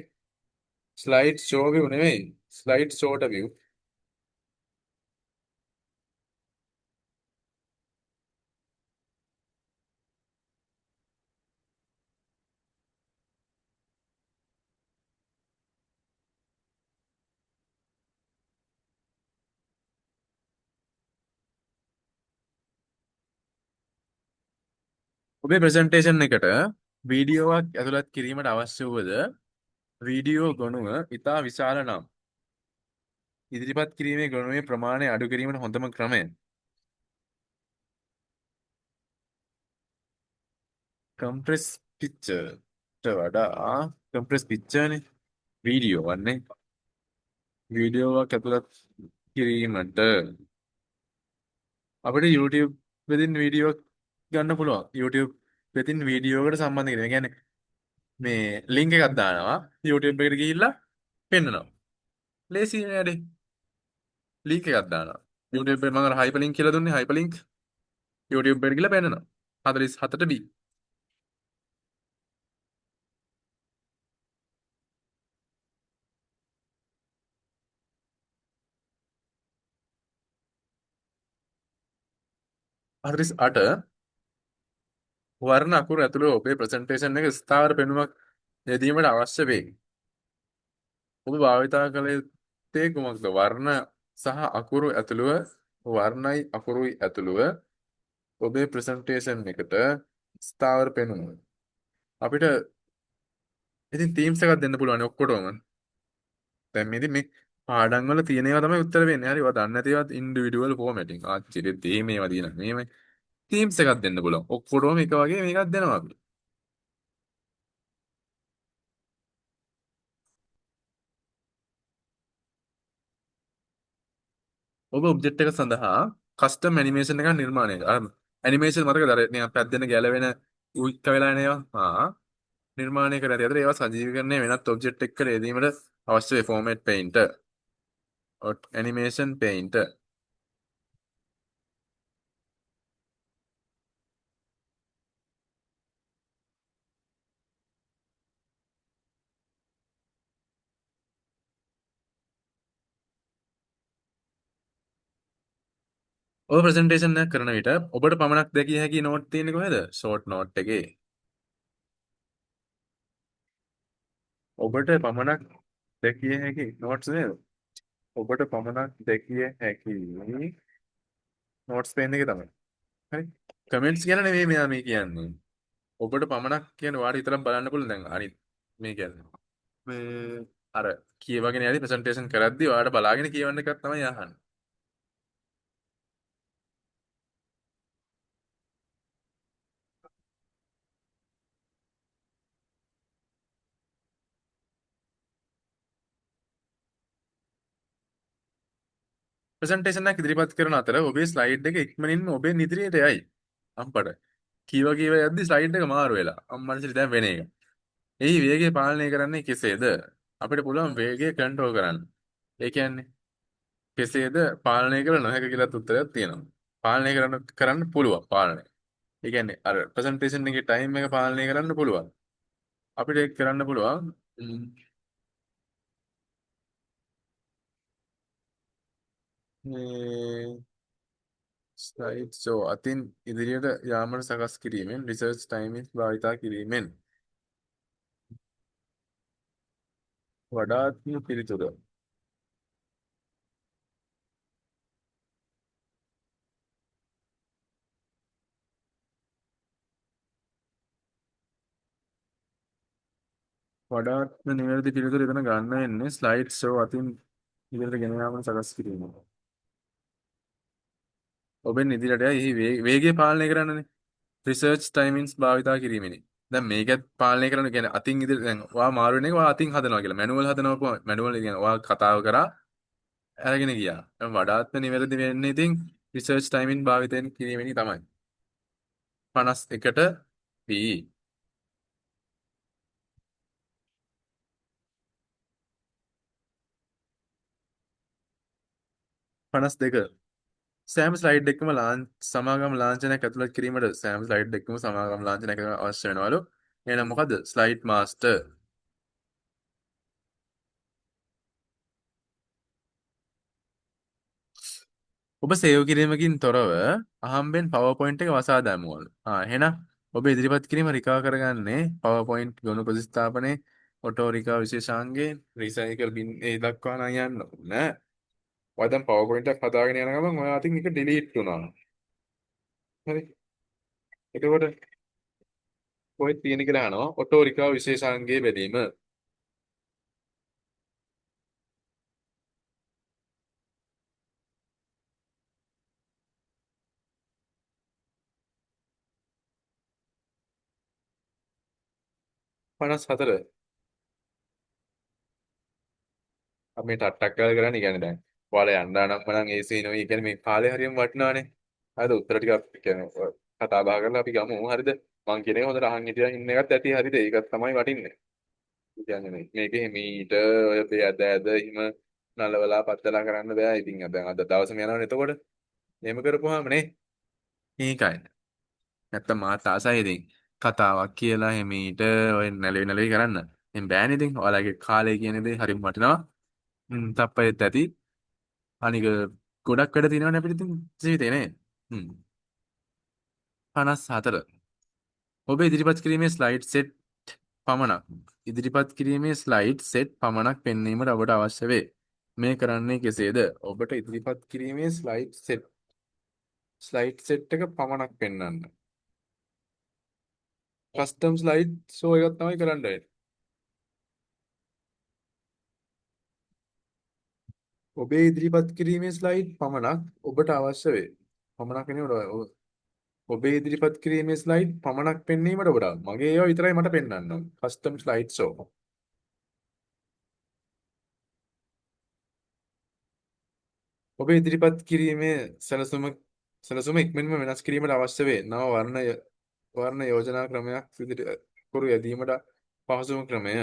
ස්ලයිඩ් ෂෝ view නෙමෙයි. Slide sorter view. ඔබේ ප්‍රසන්ටේෂන් එකට වීඩියෝවක් ඇතුළත් කිරීමට අවශ්‍ය වුවද වීඩියෝ ගොනුව ඉතා විශාල නම් ඉදිරිපත් කිරීමේ ගොනුවේ ප්‍රමාණය අඩු කිරීමට හොඳම ක්‍රමය කම්ප්‍රෙස් පික්චර්ට වඩා කම්ප්‍රෙස් පික්චර්නේ වීඩියෝ වන්නේ වීඩියෝවක් ඇතුළත් කිරීමට අපිට YouTube වෙතින් වීඩියෝ ගන්න පුළුවන් YouTube වෙතින් වීඩියෝකට සම්බන්ධ කිරීම. ඒ කියන්නේ මේ ලින්ක් එකක් දානවා YouTube එකට ගිහිල්ලා පෙන්නනවා. ලේසි නේද? ලින්ක් එකක් දානවා. YouTube එකේ මම අර හයිපර් ලින්ක් කියලා දුන්නේ හයිපර් ලින්ක් YouTube එකට ගිහලා පෙන්නනවා. 47ට B. හතලිස් අට වර්ණ අකුරු ඇතුළු ඔබේ ප්‍රසන්ටේෂන් එක ස්ථාවර පෙනුමක් යෙදීමට අවශ්‍ය වේ. ඔබ භාවිතා කළ යුත්තේ කුමක්ද? වර්ණ සහ අකුරු ඇතුළුව වර්ණයි අකුරුයි ඇතුළුව ඔබේ ප්‍රසන්ටේෂන් එකට ස්ථාවර පෙනුම. අපිට ඉතින් තීම්ස් එකක් දෙන්න පුළුවන් ඔක්කොටම. දැන් මේ පාඩම් වල තියෙන ඒවා තමයි උත්තර වෙන්නේ. හරි. ඔයා දන්නේ නැති ඒවාත් ඉන්ඩිවිඩුවල් ෆෝමැටින්. ආච්චිට මේවා තියෙනවා. මේ තීම්ස් එකක් දෙන්න පුළුවන්. ඔක්කොටම එක වගේ මේකක් දෙනවා අපි. ඔබ ඔබ්ජෙක්ට් එක සඳහා කස්ටම් ඇනිමේෂන් එකක් නිර්මාණය කරනවා. අර ඇනිමේෂන් මතකද? අර නිකන් පැද්දෙන ගැලවෙන උයික්ක වෙලා එන ඒවා. නිර්මාණය කර ඇති අතර ඒවා සජීවීකරණය වෙනත් ඔබ්ජෙක්ට් එක්ක යෙදීමට අවශ්‍ය වේ. ෆෝමැට් පේන්ටර්. ඇනිමේෂන් පේන්ටර්. ඔබ ප්‍රසන්ටේෂන් එකක් කරන විට ඔබට පමණක් දැකිය හැකි නෝට් තියෙන්නේ කොහෙද? ෂෝට් නෝට් එකේ. ඔබට පමණක් දැකිය හැකි නෝට්ස් නේද? ඔබට පමණක් දැකිය හැකි නෝට්ස් පේන් එකේ තමයි. හරි. කමෙන්ට්ස් කියන නෙමෙයි මෙයා මේ කියන්නේ. ඔබට පමණක් කියන වාට විතරක් බලන්න පුළුවන් දැන් අනිත් මේ කියන්නේ. මේ අර කියවගෙන යද්දි ප්‍රසන්ටේෂන් කරද්දි ඔයාලට බලාගෙන කියවන්න එකක් තමයි අහන්නේ. ප්‍රසන්ටේෂන් එකක් ඉදිරිපත් කරන අතර ඔබේ ස්ලයිඩ් එක ඉක්මනින්ම ඔබේ ඉදිරියට යයි. අම්පඩ. කියව යද්දි ස්ලයිඩ් එක මාරු වෙලා. අම්මන්සිට දැන් වෙන එක. එහි වේගය පාලනය කරන්නේ කෙසේද? අපිට පුළුවන් වේගය කන්ට්‍රෝල් කරන්න. ඒ කියන්නේ කෙසේද පාලනය කළ නොහැක කියලා උත්තරයක් තියෙනවා. පාලනය කරන්න පුළුවන් පාලනය. ඒ කියන්නේ අර ප්‍රසන්ටේෂන් එකේ ටයිම් එක පාලනය කරන්න පුළුවන්. අපිට ඒක කරන්න පුළුවන්. මේ ස්ලයිඩ් ෂෝ අතින් ඉදිරියට යාමට සකස් කිරීමෙන් රිසර්ච් ටයිමින් භාවිතා කිරීමෙන් වඩාත්ම පිළිතුර වඩාත්ම නිවැරදි පිළිතුර එතන ගන්න වෙන්නේ ස්ලයිඩ් ෂෝ අතින් ඉදිරියට ගෙන යාමට සකස් කිරීම. ඔබෙන් ඉදිරියට එහි වේගය පාලනය කරන්නනේ. රිසර්ච් ටයිමින්ස් භාවිතා කිරීමෙනි. දැන් මේකත් පාලනය කරන්න කියන්නේ අතින් ඉදිරියට දැන් ඔයා මාරු වෙන එක ඔයා අතින් හදනවා කියලා. මැනුවල් හදනවා කොහොමද? මැනුවල් කියන්නේ ඔයා කතාව කරා අරගෙන ගියා. දැන් වඩාත්ම නිවැරදි වෙන්නේ ඉතින් රිසර්ච් ටයිමින් භාවිතයෙන් කිරීමෙනි තමයි. 51ට B. 52. සෑම ස්ලයිඩ් එකකම සමාගම් ලාංඡනයක් ඇතුළත් කිරීමට සෑම ස්ලයිඩ් එකකම සමාගම් ලාංඡනයක් අවශ්‍ය වෙනවලු. එහෙනම් මොකද්ද? Slide master. ඔබ සේව් කිරීමකින් තොරව අහම්බෙන් PowerPoint එක වසා දැමුවලු. එහෙනම් ඔබ ඉදිරිපත් කිරීම රිකා කරගන්නේ PowerPoint ගොනු ප්‍රතිස්ථාපනයේ ඔටෝ රිකා විශේෂාංගයේ රීසයිකල් බින් ඒ දක්වා නම් යන්න නෑ. ඔය දැන් PowerPoint එකක් හදාගෙන යන ගමන් ඔය අතින් එක ඩිලීට් වුණා. හරි. එතකොට කොහෙද තියෙන කියලා අහනවා ඔටෝ රිකා විශේෂාංගයේ බැලීම. 54. අපි මේ ටක් ටක් ගාලා කරන්නේ කියන්නේ දැන්. ඔයාලා යන්න නම් මනම් ඒ සීනෝ ඒ කියන්නේ මේ කාලේ හරියම වටිනානේ. හරිද? උත්තර ටික අපි කියන්නේ කතා බහ කරලා අපි ගමු. හරිද? මං කියන එක හොඳට අහන් හිටියා ඉන්න එකත් ඇති හරිද? ඒකත් තමයි වටින්නේ. කියන්නේ මේකේ හිමීට ඔය බේ ඇද ඇද හිම නලවලා පත්තලා කරන්න බෑ. ඉතින් දැන් අද දවසම යනවනේ එතකොට. එහෙම කරපුවාම නේ. ඒකයි. නැත්තම් මාත් ආසයි ඉතින් කතාවක් කියලා හිමීට ඔය නැලවි නැලවි කරන්න. එහෙන් බෑනේ ඉතින්. ඔයාලගේ කාලය කියන දේ හරිම වටිනවා. තප්පෙත් ඇති. අනික ගොඩක් වැඩ තියෙනවනේ අපිට ඉතින් ජීවිතේ නේ. හ්ම්. 54. ඔබ ඉදිරිපත් කිරීමේ ස්ලයිඩ් සෙට් පමණක්. ඉදිරිපත් කිරීමේ ස්ලයිඩ් සෙට් පමණක් පෙන්වීමට ඔබට අවශ්‍ය වේ. මේ කරන්නේ කෙසේද? ඔබට ඉදිරිපත් කිරීමේ ස්ලයිඩ් සෙට් එක පමණක් පෙන්වන්න. කස්ටම් ස්ලයිඩ් ෂෝ එකක් තමයි කරන්න වෙන්නේ. ඔබේ ඉදිරිපත් කිරීමේ ස්ලයිඩ් පමණක් ඔබට අවශ්‍ය වේ. පමණක් නෙවෙයි ඔබේ ඉදිරිපත් කිරීමේ ස්ලයිඩ් පමණක් පෙන්වීමට ඔබට මගේ ඒවා විතරයි මට පෙන්වන්න ඕන. Custom slide show. ඔබේ ඉදිරිපත් කිරීමේ සැලසුම ඉක්මනින්ම වෙනස් කිරීමට අවශ්‍ය වේ. නව වර්ණ යෝජනා ක්‍රමයක් ඉදිරි කරු යෙදීමට පහසුම ක්‍රමය.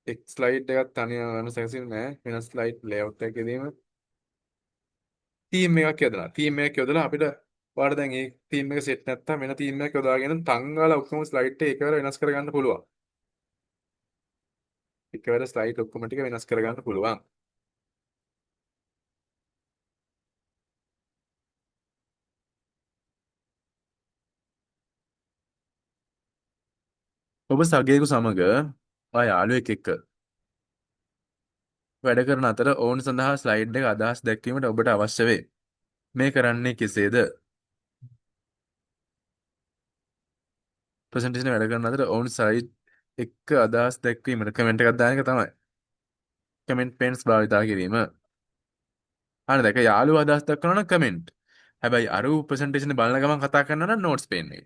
එක් ස්ලයිඩ් එකක් තනියම වෙන සැකසීම නෑ. වෙනස් ස්ලයිඩ් ලේඅවුට් එකක් යෙදීම. තීම් එකක් යොදලා. තීම් එකක් යොදලා අපිට ඔයාලට දැන් මේ තීම් එක සෙට් නැත්තම් වෙන තීම් එකක් යොදාගෙන තංගාලා ඔක්කොම ස්ලයිඩ් එක එකවර වෙනස් කරගන්න පුළුවන්. එකවර ස්ලයිඩ් ඔක්කොම ටික වෙනස් කරගන්න පුළුවන්. ඔබ සගයෙකු සමග යාළුවෙක් එක්ක වැඩ කරන අතර ඔවුන් සඳහා ස්ලයිඩ් එක අදහස් දැක්වීමට ඔබට අවශ්‍ය වේ. මේ කරන්නේ කෙසේද? ප්‍රසන්ටේෂන් වැඩ කරන අතර ඔවුන් ස්ලයිඩ් එක අදහස් දැක්වීමට කමෙන්ට් එකක් දාන එක තමයි. කමෙන්ට් පෙන්ස් භාවිතා කිරීම. අනේ දැක යාළුවා අදහස් දක්වනවා නම් කමෙන්ට්. හැබැයි අර ප්‍රසන්ටේෂන් බලන ගමන් කතා කරනවා නම් නෝට්ස් පේන්නේ.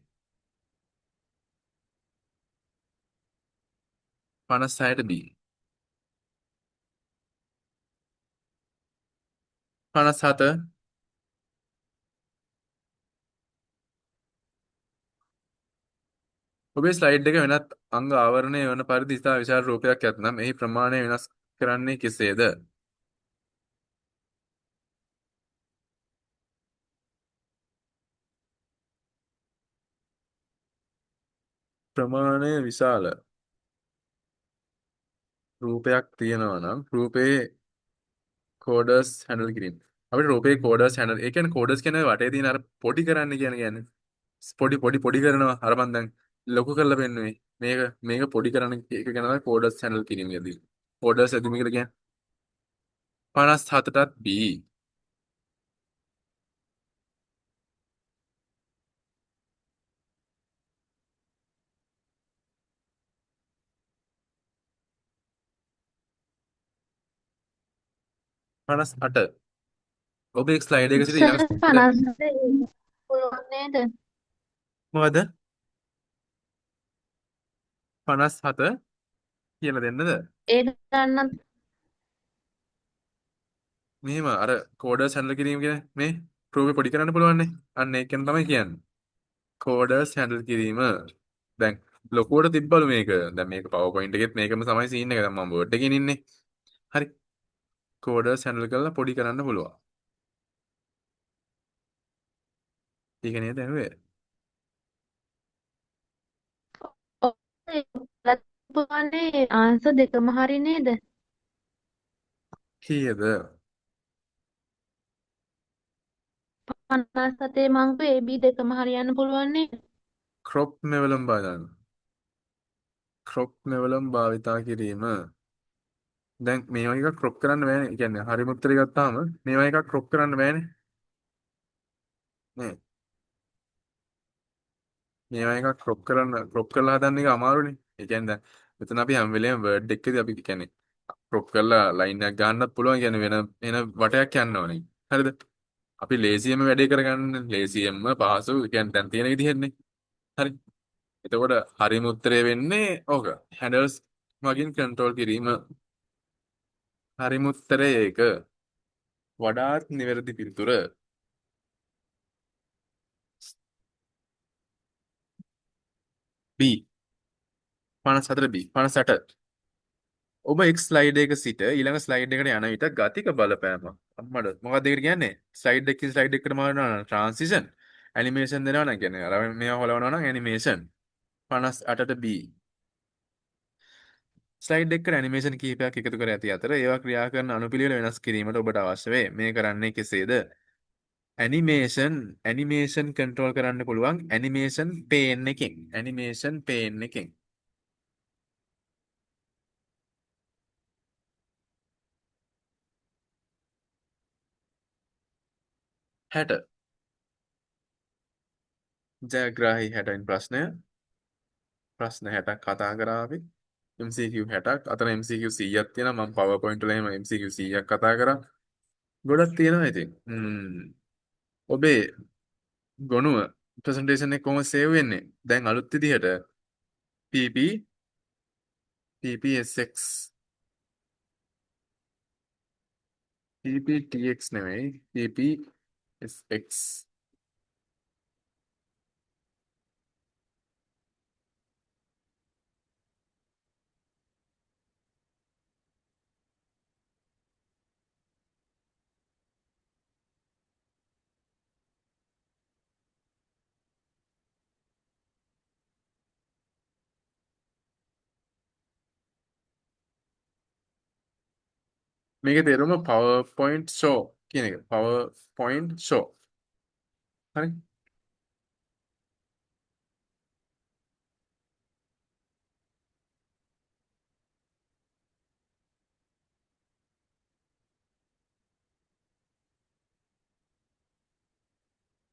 56ට B. 57. ඔබේ ස්ලයිඩ් එක වෙනත් අංග ආවරණය වන පරිදි ඉතා විශාල රූපයක් ඇතනම් එහි ප්‍රමාණය වෙනස් කරන්නේ කෙසේද? ප්‍රමාණය විශාල රූපයක් තියෙනවා නම් රූපේ කෝඩර්ස් හැන්ඩල් කිරීම. අපිට රූපේ කෝඩර්ස් හැන්ඩල් ඒ කියන්නේ කෝඩර්ස් කියන්නේ වටේ තියෙන අර පොඩි කරන්න කියන්නේ පොඩි කරනවා අර මන් දැන් ලොකු කරලා පෙන්නුවේ මේක පොඩි කරන්න එක ගැන තමයි කෝඩර්ස් හැන්ඩල් කිරීමේදී කෝඩර්ස් ඇතුළු කියලා කියන්නේ 57ටත් B. 58. ඔබේ ස්ලයිඩ් එක සිට ඊළඟ සර් slide 57 පුළුවන් නේද? මොකද 57 කියලා දෙන්නද? ඒ ගන්න මෙහෙම අර කෝඩර්ස් හැන්ඩල් කිරීම කියන්නේ මේ රූපේ පොඩි කරන්න පුළුවන් නේ. අන්න ඒක තමයි කියන්නේ. කෝඩර්ස් හැන්ඩල් කිරීම. දැන් ලොකුවට තිබ්බලු මේක. දැන් මේක PowerPoint එකෙත් මේකම තමයි සීන් එක. දැන් මම Word එකකින් ඉන්නේ. හරි. කෝඩර්ස් හැන්ඩල් කරලා පොඩි කරන්න පුළුවන්. ඒක නේද ඇහුවේ? ඔව් බලන්නේ ආන්සර් දෙකම හරි නේද? කීයද? 57 මං කිව්වේ AB දෙකම හරියන්න පුළුවන් නේද? ක්‍රොප් මෙවලම් බලන්න. ක්‍රොප් මෙවලම් භාවිතා කිරීම. දැන් මේවා එකක් ක්‍රොප් කරන්න බෑනේ. ඒ කියන්නේ හරි මුත්‍රි ගත්තාම මේවා එකක් ක්‍රොප් කරන්න බෑනේ. නේ. මේවා එකක් ක්‍රොප් කරලා හදන්න එක අමාරුනේ. ඒ කියන්නේ දැන් මෙතන අපි හැම වෙලේම වර්ඩ් එකකදී අපි කියන්නේ ක්‍රොප් කරලා ලයින් එකක් ගන්නත් පුළුවන්. කියන්නේ වෙන වටයක් යන්න ඕනේ. හරිද? අපි ලේසියෙන්ම වැඩේ කරගන්න ලේසියෙන්ම පහසු කියන්නේ දැන් තියෙන විදිහනේ. හරි. එතකොට හරිම උත්තරේ වෙන්නේ ඕක. හැන්ඩල්ස් මගින් කන්ට්‍රෝල් කිරීම. හරිම උත්තරේ ඒක. වඩාත් නිවැරදි පිළිතුර. B 54 B 58. ඔබ එක් ස්ලයිඩ් එක සිට ඊළඟ ස්ලයිඩ් එකට යන විට ගතික බලපෑම. අම්මඩ මොකක්ද ඒකට කියන්නේ? ස්ලයිඩ් එකකින් ස්ලයිඩ් එකකට මාරනවා නම් ට්‍රාන්සිෂන්. ඇනිමේෂන් දෙනවා නම් කියන්නේ අර මේවා හොලවනවා නම් ඇනිමේෂන්. 58ට B. ස්ලයිඩ් එකට ඇනිමේෂන් කිහිපයක් එකතු කර ඇති අතර ඒවා ක්‍රියා කරන අනුපිළිවෙල වෙනස් කිරීමට ඔබට අවශ්‍ය වේ. මේ කරන්නේ කෙසේද? ඇනිමේෂන් කන්ට්‍රෝල් කරන්න පුළුවන් ඇනිමේෂන් පේන් එකෙන්. ඇනිමේෂන් පේන් එකෙන්. 60. ජයග්‍රාහී 60 ප්‍රශ්නය. ප්‍රශ්න 60ක් කතා කරා අපි. MCQ 60ක්. අතන MCQ 100ක් තියෙනවා. මම PowerPoint වල එහෙම MCQ 100ක් කතා කරා. ගොඩක් තියෙනවා ඉතින්. ඔබේ ගොනුව ප්‍රසන්ටේෂන් එක කොහොමද සේව් වෙන්නේ? දැන් අලුත් විදිහට PP PPSX PPTX නෙවෙයි PPSX මේකේ තේරුම PowerPoint show කියන එක. PowerPoint show. හරි.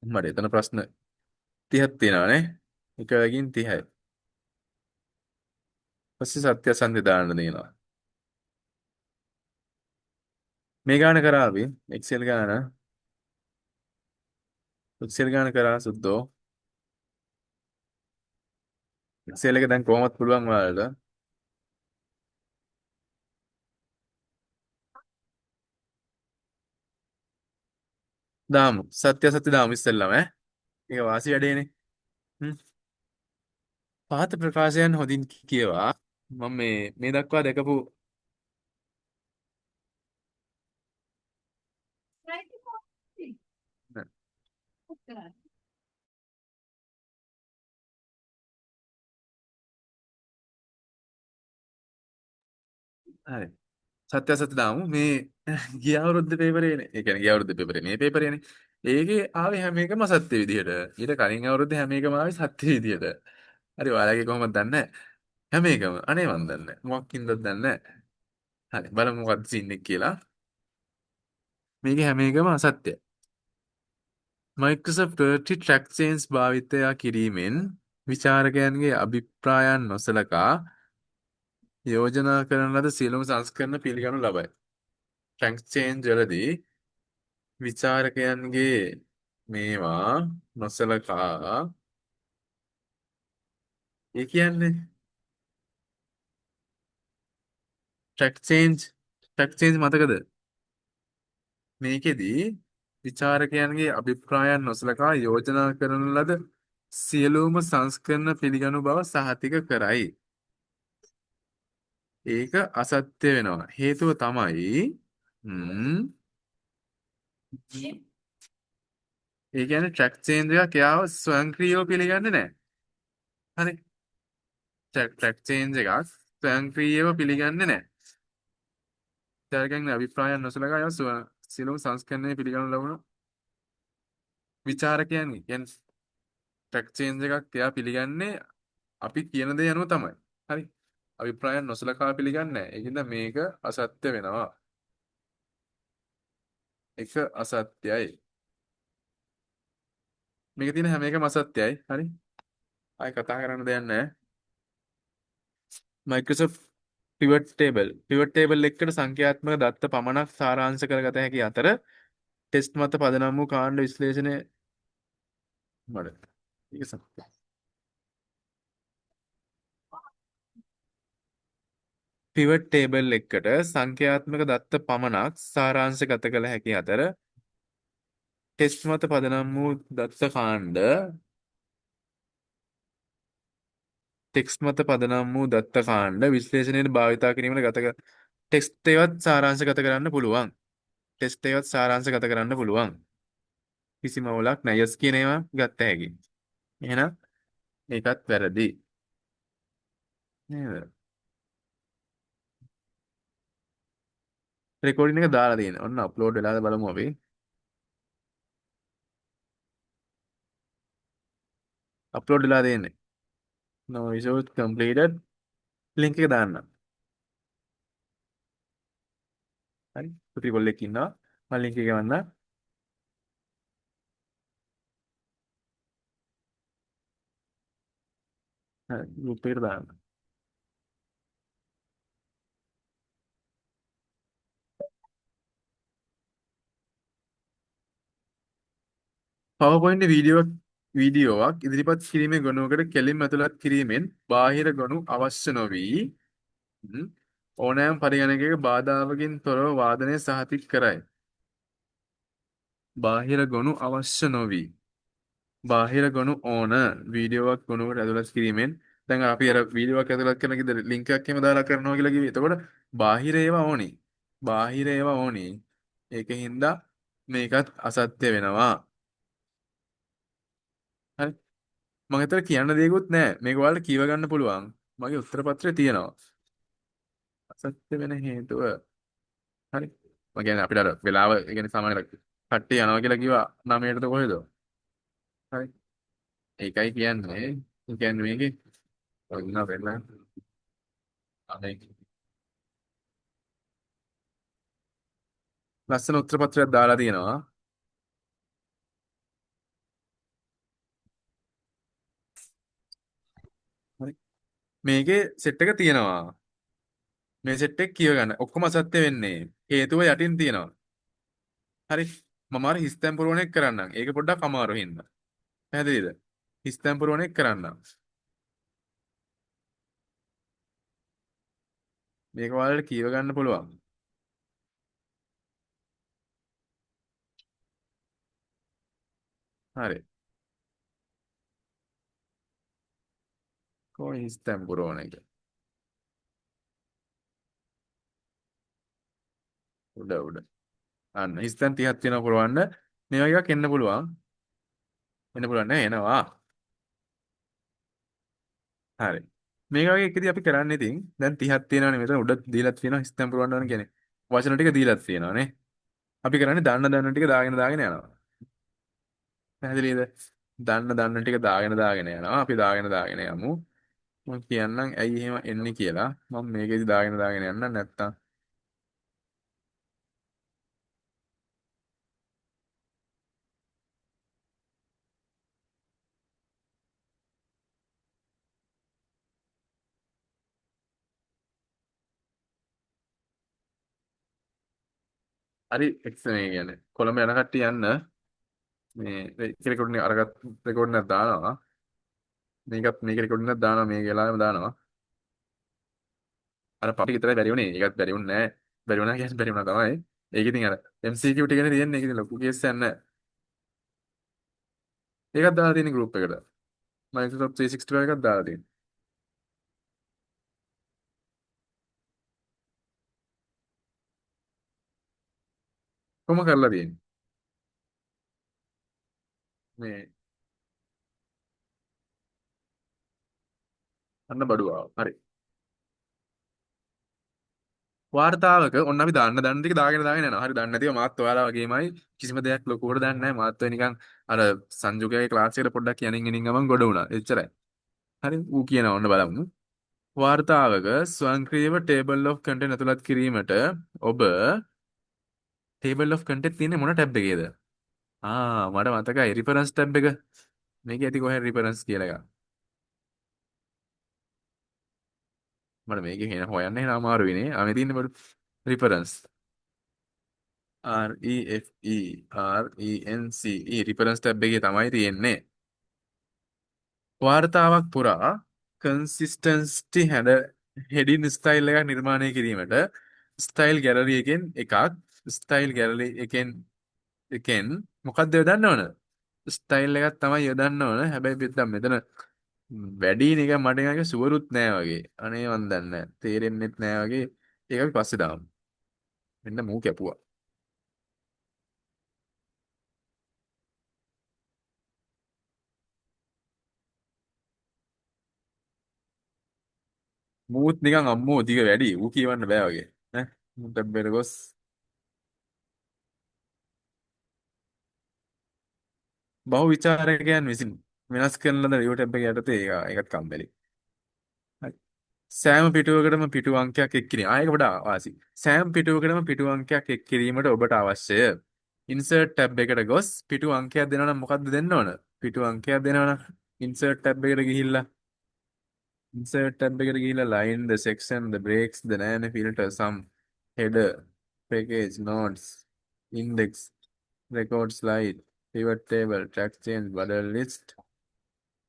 මට එතන ප්‍රශ්න 30ක් තියෙනවා නේ. එක වැගින් 30යි. පස්සේ සත්‍ය අසන්දේ දාන්න දෙනවා. මේ ගාන කරා අපි Excel ගාන. Excel ගාන කරා සුද්දෝ. Excel එක දැන් කොහොමද පුළුවන් ඔයාලට? දාමු. සත්‍ය සත්‍ය දාමු ඉස්සෙල්ලාම ඈ. ඒක වාසි වැඩේනේ. හ්ම්. පහත ප්‍රකාශයන් හොඳින් කියවා. මම මේ දක්වා දැකපු හරි. සත්‍ය සත්‍ය දාමු. මේ ගිය අවුරුද්ද පේපරේනේ. ඒ කියන්නේ ගිය අවුරුද්ද පේපරේ මේ පේපරේනේ. ඒකේ ආවේ හැම එකම සත්‍ය විදිහට. ඊට කලින් අවුරුද්දේ හැම එකම ආවේ සත්‍ය විදිහට. හරි ඔයාලගේ කොහොමද දන්නේ? හැම එකම. අනේ මන් දන්නේ. මොකක්ින්දද දන්නේ? හරි බලමු මොකක්ද සීන් එක කියලා. මේකේ හැම එකම අසත්‍යයි. Microsoft Word track change භාවිතය කිරීමෙන් විචාරකයන්ගේ අභිප්‍රායන් නොසලකා යෝජනා කරන ලද සියලුම සංස්කරණ පිළිගනු ලබයි. track change වලදී විචාරකයන්ගේ මේවා නොසලකා ඒ කියන්නේ track change මතකද? මේකෙදී විචාරකයන්ගේ අභිප්‍රායන් නොසලකා යෝජනා කරන ලද සියලුම සංස්කරණ පිළිගනු බව සහතික කරයි. ඒක අසත්‍ය වෙනවා. හේතුව තමයි හ්ම්. ඒ කියන්නේ ට්‍රැක් චේන්ජ් එකක් යාව ස්වයංක්‍රීයව පිළිගන්නේ නැහැ. හරි. ට්‍රැක් චේන්ජ් එකක් ස්වයංක්‍රීයව පිළිගන්නේ නැහැ. ත්‍යාගයන්ගේ අභිප්‍රායන් නොසලකා යාව සියලුම සංස්කරණය පිළිගනු ලබන විචාරකයන්ගේ කියන්නේ ට්‍රැක් චේන්ජ් එකක් එයා පිළිගන්නේ අපි කියන දේ අනුව තමයි. හරි. අභිප්‍රායන් නොසලකා පිළිගන්නේ නැහැ. ඒකින්ද මේක අසත්‍ය වෙනවා. එක අසත්‍යයි. මේක තියෙන හැම එකම අසත්‍යයි. හරි. ආයි කතා කරන්න දෙයක් නැහැ. Microsoft pivot table. pivot table එකට සංඛ්‍යාත්මක දත්ත පමණක් සාරාංශ කරගත හැකි අතර ටෙස්ට් මත පදනම් වූ කාණ්ඩ විශ්ලේෂණය මඩ. ඒක සත්‍යයි. pivot table එකට සංඛ්‍යාත්මක දත්ත පමණක් සාරාංශගත කළ හැකි අතර ටෙස්ට් මත පදනම් වූ දත්ත කාණ්ඩ ටෙක්ස්ට් මත පදනම් වූ දත්ත කාණ්ඩ විශ්ලේෂණයට භාවිතා කිරීමට ටෙක්ස්ට් ඒවත් සාරාංශගත කරන්න පුළුවන්. ටෙස්ට් ඒවත් සාරාංශගත කරන්න පුළුවන්. කිසිම අවුලක් නැහැ. යස් කියන ඒවා ගත්ත හැකි. එහෙනම් ඒකත් වැරදි. නේද? රෙකෝඩින් එක දාලා තියෙනවා. ඔන්න අප්ලෝඩ් වෙලාද බලමු අපි. අප්ලෝඩ් වෙලා තියෙන්නේ. No issues completed. link එක දාන්න. හරි. පුත්‍රි කොල්ලෙක් ඉන්නවා. මම link එක ගවන්න. හරි. group එකට දාන්න. PowerPoint වීඩියෝවක් ඉදිරිපත් කිරීමේ ගොනුවකට කෙලින්ම ඇතුළත් කිරීමෙන් බාහිර ගොනු අවශ්‍ය නොවි ඕනෑම පරිගණකයක බාධාවකින් තොරව වාදනය සහතික කරයි. බාහිර ගොනු අවශ්‍ය නොවි. බාහිර ගොනු ඕන වීඩියෝවක් ගොනුවකට ඇතුළත් කිරීමෙන් දැන් අපි අර වීඩියෝවක් ඇතුළත් කරන කිද ලින්ක් එකක් එහෙම දාලා කරනවා කියලා කිව්වේ. එතකොට බාහිර ඒවා ඕනි. බාහිර ඒවා ඕනි. ඒකින්ද මේකත් අසත්‍ය වෙනවා. හරි. මම හිතලා කියන්න දෙයක්වත් නැහැ. මේක ඔයාලට කියව ගන්න පුළුවන්. මගේ උත්තර පත්‍රයේ තියෙනවා. අසත්‍ය වෙන හේතුව. හරි. මම කියන්නේ අපිට අර වෙලාව කියන්නේ සාමාන්‍යයෙන් කට්ටිය යනවා කියලා කිව්වා 9ටද කොහෙද? හරි. ඒකයි කියන්නේ. ඒ කියන්නේ මේකේ ඔන්න වෙන්න. අනේ ලස්සන උත්තර පත්‍රයක් දාලා තියෙනවා. හරි. මේකේ සෙට් එක තියෙනවා. මේ සෙට් එක කියව ගන්න. ඔක්කොම අසත්‍ය වෙන්නේ. හේතුව යටින් තියෙනවා. හරි. මම අර හිස්තැන් පුරවණයක් කරන්නම්. ඒක පොඩ්ඩක් අමාරු හින්දා. පැහැදිලිද? හිස්තැන් පුරවණයක් කරන්නම්. මේක ඔයාලට කියව ගන්න පුළුවන්. හරි. කොහොම හිස්තැන් පුරවණ එක. උඩ. අන්න හිස්තැන් 30ක් තියෙනවා පුරවන්න. මේ වගේ එකක් එන්න පුළුවන්. එන්න පුළුවන් නෑ එනවා. හරි. මේක වගේ එකදී අපි කරන්නේ ඉතින් දැන් 30ක් තියෙනවානේ මෙතන උඩ දීලා තියෙනවා හිස්තැන් පුරවන්න ඕන කියන්නේ. වචන ටික දීලා තියෙනවා නේ. අපි කරන්නේ දන්න ටික දාගෙන යනවා. පැහැදිලිද? දන්න ටික දාගෙන යනවා. අපි දාගෙන යමු. මම කියන්නම් ඇයි එහෙම එන්නේ කියලා. මම මේකෙදි දාගෙන යන්න නැත්තම් හරි එක්ස් මේ කියන්නේ කොළඹ යන කට්ටිය යන්න මේ රෙකෝඩින් අරගත් රෙකෝඩින් එකක් දානවා. මේක රෙකෝඩින් එකක් දානවා මේ වෙලාවෙම දානවා. අර පටි විතරයි බැරි වුණේ. ඒකත් බැරි වුණේ නැහැ. බැරි වුණා කියන්නේ බැරි වුණා තමයි. ඒක ඉතින් අර MCQ ටිකනේ තියෙන්නේ. ඒක ඉතින් ලොකු කේස් එකක් නැහැ. ඒකත් දාලා තියෙන ගෲප් එකට. Microsoft 365 එකක් දාලා තියෙනවා. කොහොම කරලා තියෙන්නේ? මේ අන්න බඩුවාව. හරි. වාර්තාවක ඔන්න අපි දාන්න ටික දාගෙන යනවා. හරි දන්නේ නැතිව මාත් ඔයාලා වගේමයි කිසිම දෙයක් ලොකුවට දන්නේ නැහැ. මාත් ඔය නිකන් අර සංජුගයේ ක්ලාස් එකට පොඩ්ඩක් යනින් එනින් ගමන් ගොඩ වුණා. එච්චරයි. හරි ඌ කියනවා ඔන්න බලමු. වාර්තාවක ස්වයංක්‍රීයව table of content ඇතුළත් කිරීමට ඔබ table of content තියෙන්නේ මොන ටැබ් එකේද? මට මතකයි reference ටැබ් එක. මේකේ ඇති කොහෙන් reference කියලා එකක්. මට මේකේ හේන හොයන්න එන අමාරුයිනේ. මේ තියෙන්නේ බඩු reference. reference ටැබ් එකේ තමයි තියෙන්නේ. වාර්තාවක් පුරා consistency heading style එකක් නිර්මාණය කිරීමට style gallery එකෙන් මොකක්ද යොදන්න ඕන? ස්ටයිල් එකක් තමයි යොදන්න ඕන. හැබැයි පිටනම් මෙතන වැඩි නිකන් මට නිකන් සුවරුත් නෑ වගේ. අනේ මන් දන්නේ නෑ. තේරෙන්නෙත් නෑ වගේ. ඒක අපි පස්සේ දාමු. මෙන්න මූ කැපුවා. මූත් නිකන් අම්මෝ දිග වැඩි. ඌ කියවන්න බෑ වගේ. ඈ මුට බෙර ගොස් බහු විචාරකයන් විසින් වෙනස් කරන ලද රියෝ ටැබ් එක යටතේ ඒකත් කම්මැලි. හරි. සෑම පිටුවකටම පිටු අංකයක් එක් කිරීම. ආයක වඩා වාසි. සෑම පිටුවකටම පිටු අංකයක් එක් කිරීමට ඔබට අවශ්‍යය. insert ටැබ් එකට ගොස් පිටු අංකයක් දෙනවා නම් මොකද්ද දෙන්න ඕන? පිටු අංකයක් දෙනවා නම් insert ටැබ් එකට ගිහිල්ලා insert ටැබ් එකට ගිහිල්ලා line the section the breaks the name filter sum header package notes index record slide pivot table track change bundle list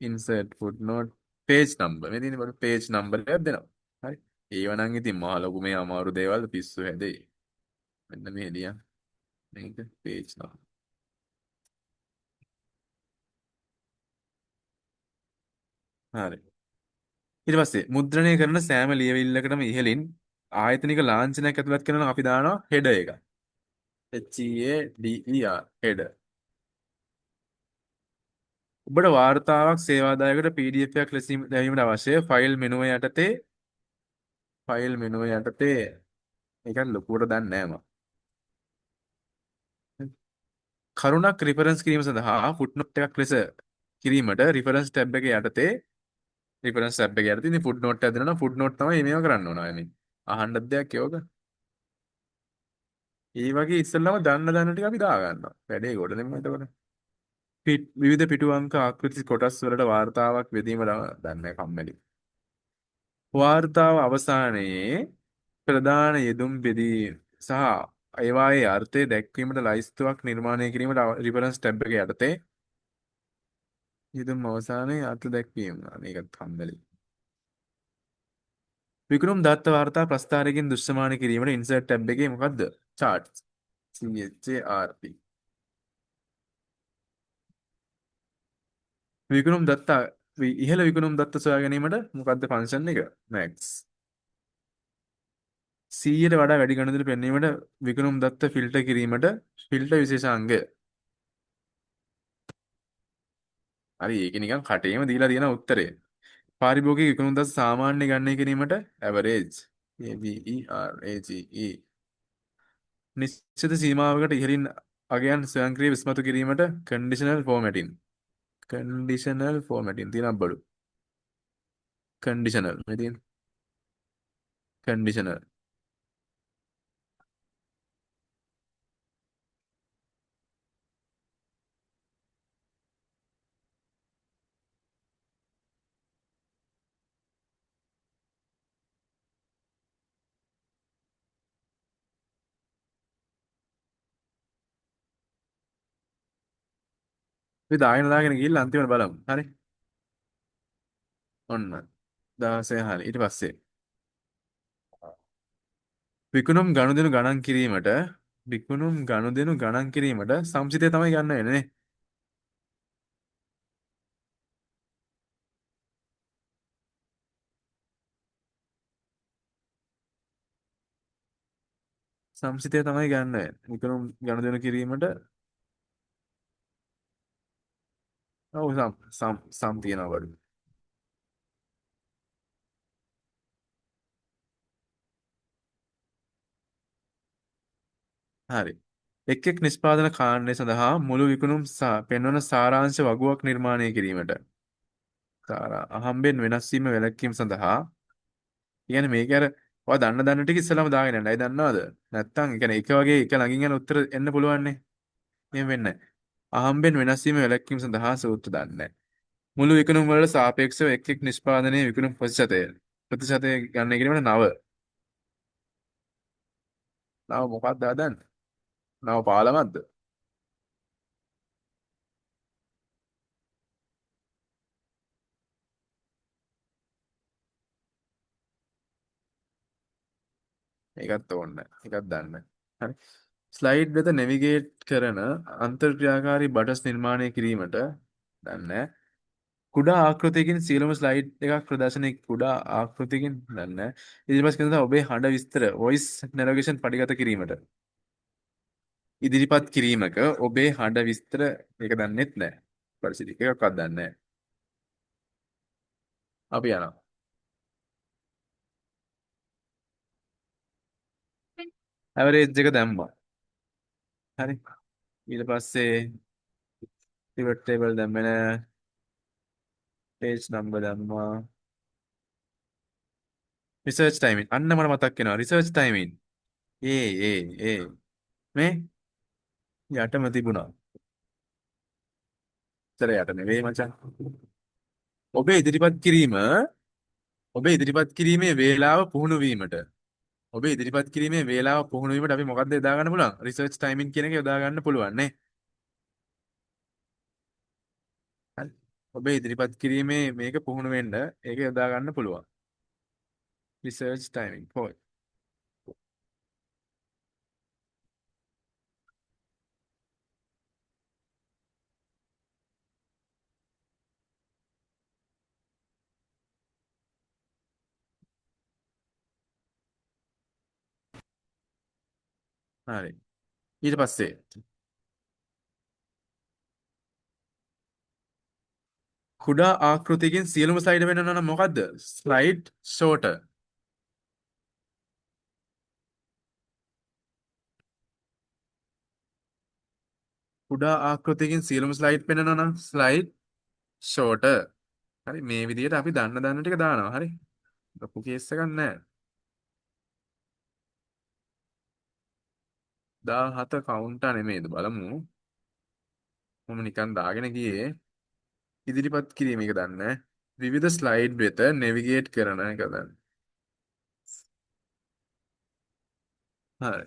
insert footnote page number මේ තියෙන බඩ page number එකක් දෙනවා. හරි. ඒව නම් ඉතින් මහ ලොකු මේ අමාරු දේවල් පිස්සු හැදෙයි. මෙන්න මේ ලියන්න. මේක page number. හරි. ඊට පස්සේ මුද්‍රණය කරන සෑම ලියවිල්ලකටම ඉහළින් ආයතනික ලාංඡනයක් ඇතුළත් කරනවා අපි දානවා header එක. HEADER header. ඔබට වාර්තාවක් සේවාදායකට PDF එකක් ලැබීමට අවශ්‍ය ෆයිල් මෙනුව යටතේ මේක ලොකුවට දන්නේ නැහැ මම. කරුණක් රිෆරන්ස් කිරීම සඳහා ෆුට්නෝට් එකක් ලෙස කිරීමට රිෆරන්ස් ටැබ් එකේ යටතේ ඉතින් ෆුට්නෝට් එකක් දෙනවා නම් ෆුට්නෝට් තමයි මේව කරන්න ඕන අයනේ. අහන්න දෙයක් යෝග. ඒ වගේ ඉස්සෙල්ලාම දන්න ටික අපි දා ගන්නවා. වැඩේ කොට දෙමු එතකොට. විවිධ පිටු අංක ආකෘති කොටස් වලට වාර්තාවක් බෙදීම දන්නේ කම්මැලි. වාර්තාව අවසානයේ ප්‍රධාන යෙදුම් බෙදීම සහ ඒවායේ අර්ථය දැක්වීමට ලයිස්තුවක් නිර්මාණය කිරීමට රිෆරන්ස් ටැබ් එක යටතේ යෙදුම් අවසානයේ අර්ථ දැක්වීම. මේකත් කම්මැලි. විකුණුම් දත්ත වාර්තා ප්‍රස්ථාරයකින් දෘශ්‍යමාන කිරීමට ඉන්සර්ට් ටැබ් එකේ මොකද්ද? charts. CHART. විකුණුම් දත්ත ඉහළ විකුණුම් දත්ත සොයා ගැනීමට මොකද්ද ෆන්ක්ෂන් එක? max. 100ට වඩා වැඩි ගණනකට පෙන්වීමට විකුණුම් දත්ත ෆිල්ටර් කිරීමට ෆිල්ටර් විශේෂාංග. හරි ඒක නිකන් කටේම දීලා තියෙන උත්තරේ. පාරිභෝගික විකුණුම් දත්ත සාමාන්‍ය ගණනය කිරීමට average. AVERAGE. නිශ්චිත සීමාවකට ඉහළින් අගයන් ස්වයංක්‍රීය විස්මතු කිරීමට conditional formatting. conditional formatting තියෙන බඩු. conditional මේ තියෙන conditional. අපි දාගෙන ගිහිල්ලා අන්තිමට බලමු. හරි. ඔන්න 16 හරි. ඊට පස්සේ විකුණුම් ගනුදෙනු ගණන් කිරීමට සංසිතය තමයි ගන්න වෙන්නේ නේ. සංසිතය තමයි ගන්න වෙන්නේ. විකුණුම් ගනුදෙනු කිරීමට ඔව් සම් තියනවා වගේ. හරි. එක් එක් නිෂ්පාදන කාණ්ඩය සඳහා මුළු විකුණුම් පෙන්වන සාරාංශ වගුවක් නිර්මාණය කිරීමට අහම්බෙන් වෙනස් වීම වැළැක්වීම සඳහා කියන්නේ මේක අර ඔයා දන්න ටික ඉස්සෙල්ලාම දාගෙන යන්න. ඒ දන්නවද? නැත්තම් ඒ කියන්නේ එක වගේ එක ළඟින් යන උත්තර එන්න පුළුවන් නේ. එහෙම වෙන්නේ නැහැ. අහම්බෙන් වෙනස් වීම වැළැක්වීම සඳහා සූත්‍ර දන්නේ. මුළු විකුණුම් වලට සාපේක්ෂව එක් එක් නිෂ්පාදනයේ විකුණුම් ප්‍රතිශතය ගන්න කිරීමට නව මොකක්ද හදන්නේ? නව පාලමක්ද? ඒකත් ඕනේ. ඒකත් දන්න. හරි. ස්ලයිඩ් වෙත නැවිගේට් කරන අන්තර්ක්‍රියාකාරී බටස් නිර්මාණය කිරීමට දන්නේ. කුඩා ආකෘතියකින් සියලුම ස්ලයිඩ් එකක් ප්‍රදර්ශනය කුඩා ආකෘතියකින් දන්නේ. ඊට පස්සේ ඔබේ හඬ විස්තර වොයිස් නැවිගේෂන් පටිගත කිරීමට ඉදිරිපත් කිරීමක ඔබේ හඬ විස්තර ඒක දන්නෙත් නැහැ. පරිසිද්ධි එකක්වත් දන්නේ නැහැ. අපි යනවා. ඇවරේජ් එක දැම්මා. හරි. ඊට පස්සේ pivot table දැම්මම page number දැම්මා. research timing අන්න මට මතක් වෙනවා research timing. ඒ මේ යටම තිබුණා. ඉතල යට නෙවෙයි මචං. ඔබේ ඉදිරිපත් කිරීම ඔබේ ඉදිරිපත් කිරීමේ වේලාව පුහුණු වීමට ඔබේ ඉදිරිපත් කිරීමේ වේලාව පුහුණු වීමට අපි මොකක්ද යොදා ගන්න පුළුවන්? research timing කියන එක යොදා ගන්න පුළුවන් නේ. හරි. ඔබේ ඉදිරිපත් කිරීමේ මේක පුහුණු වෙන්න ඒක යොදා ගන්න පුළුවන්. research timing. හොයි. හරි. ඊට පස්සේ කුඩා ආකෘතියකින් සියලුම ස්ලයිඩ් වෙනවනම් මොකද්ද? Slide shorter. කුඩා ආකෘතියකින් සියලුම ස්ලයිඩ් පෙන්වනවනම් ස්ලයිඩ් shorter. හරි මේ විදිහට අපි දන්න ටික දානවා. හරි. ලොකු කේස් එකක් නැහැ. 17 කවුන්ටා නෙමෙයිද බලමු. මම නිකන් දාගෙන ගියේ ඉදිරිපත් කිරීම එක දන්නේ. විවිධ ස්ලයිඩ් වෙත නැවිගේට් කරන එක දන්නේ. හරි.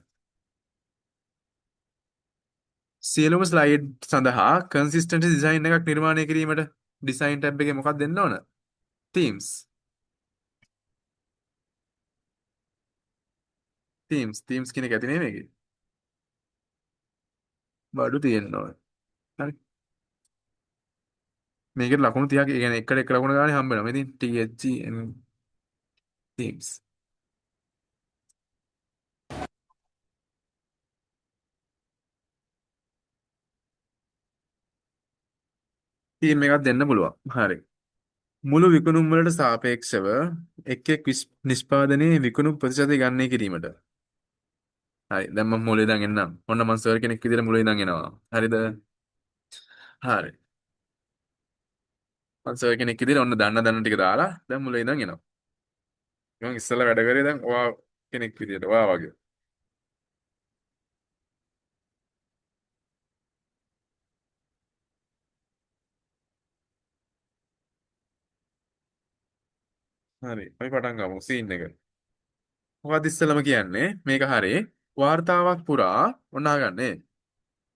සියලුම ස්ලයිඩ් සඳහා කන්සිස්ටන්ටි ඩිසයින් එකක් නිර්මාණය කිරීමට ඩිසයින් ටැබ් එකේ මොකක්ද දෙන්න ඕන? themes. themes කියන එක ඇති නේ මේකේ. බඩු තියෙන්න ඕන. හරි. මේකට ලකුණු 30ක් ඒ කියන්නේ එකට එක ලකුණ ගානේ හම්බ වෙනවා. ඉතින් THG themes. theme එකක් දෙන්න පුළුවන්. හරි. මුළු විකුණුම් වලට සාපේක්ෂව එක් එක් නිෂ්පාදනයේ විකුණුම් ප්‍රතිශතය ගණනය කිරීමට. හරි. දැන් මම මුලින් ඉඳන් එන්නම්. ඔන්න මම සර් කෙනෙක් විදිහට මුලින් ඉඳන් එනවා. හරිද? හරි. මම සර් කෙනෙක් විදිහට ඔන්න දන්න ටික දාලා දැන් මුලින් ඉඳන් එනවා. මම ඉස්සෙල්ලා වැඩ කරේ දැන් ඔයා කෙනෙක් විදිහට ඔයා වගේ. හරි. අපි පටන් ගමු සීන් එක. මොකක්ද ඉස්සෙල්ලාම කියන්නේ? මේක හරි. වාර්තාවක් පුරා ඔන්න අහගන්නේ.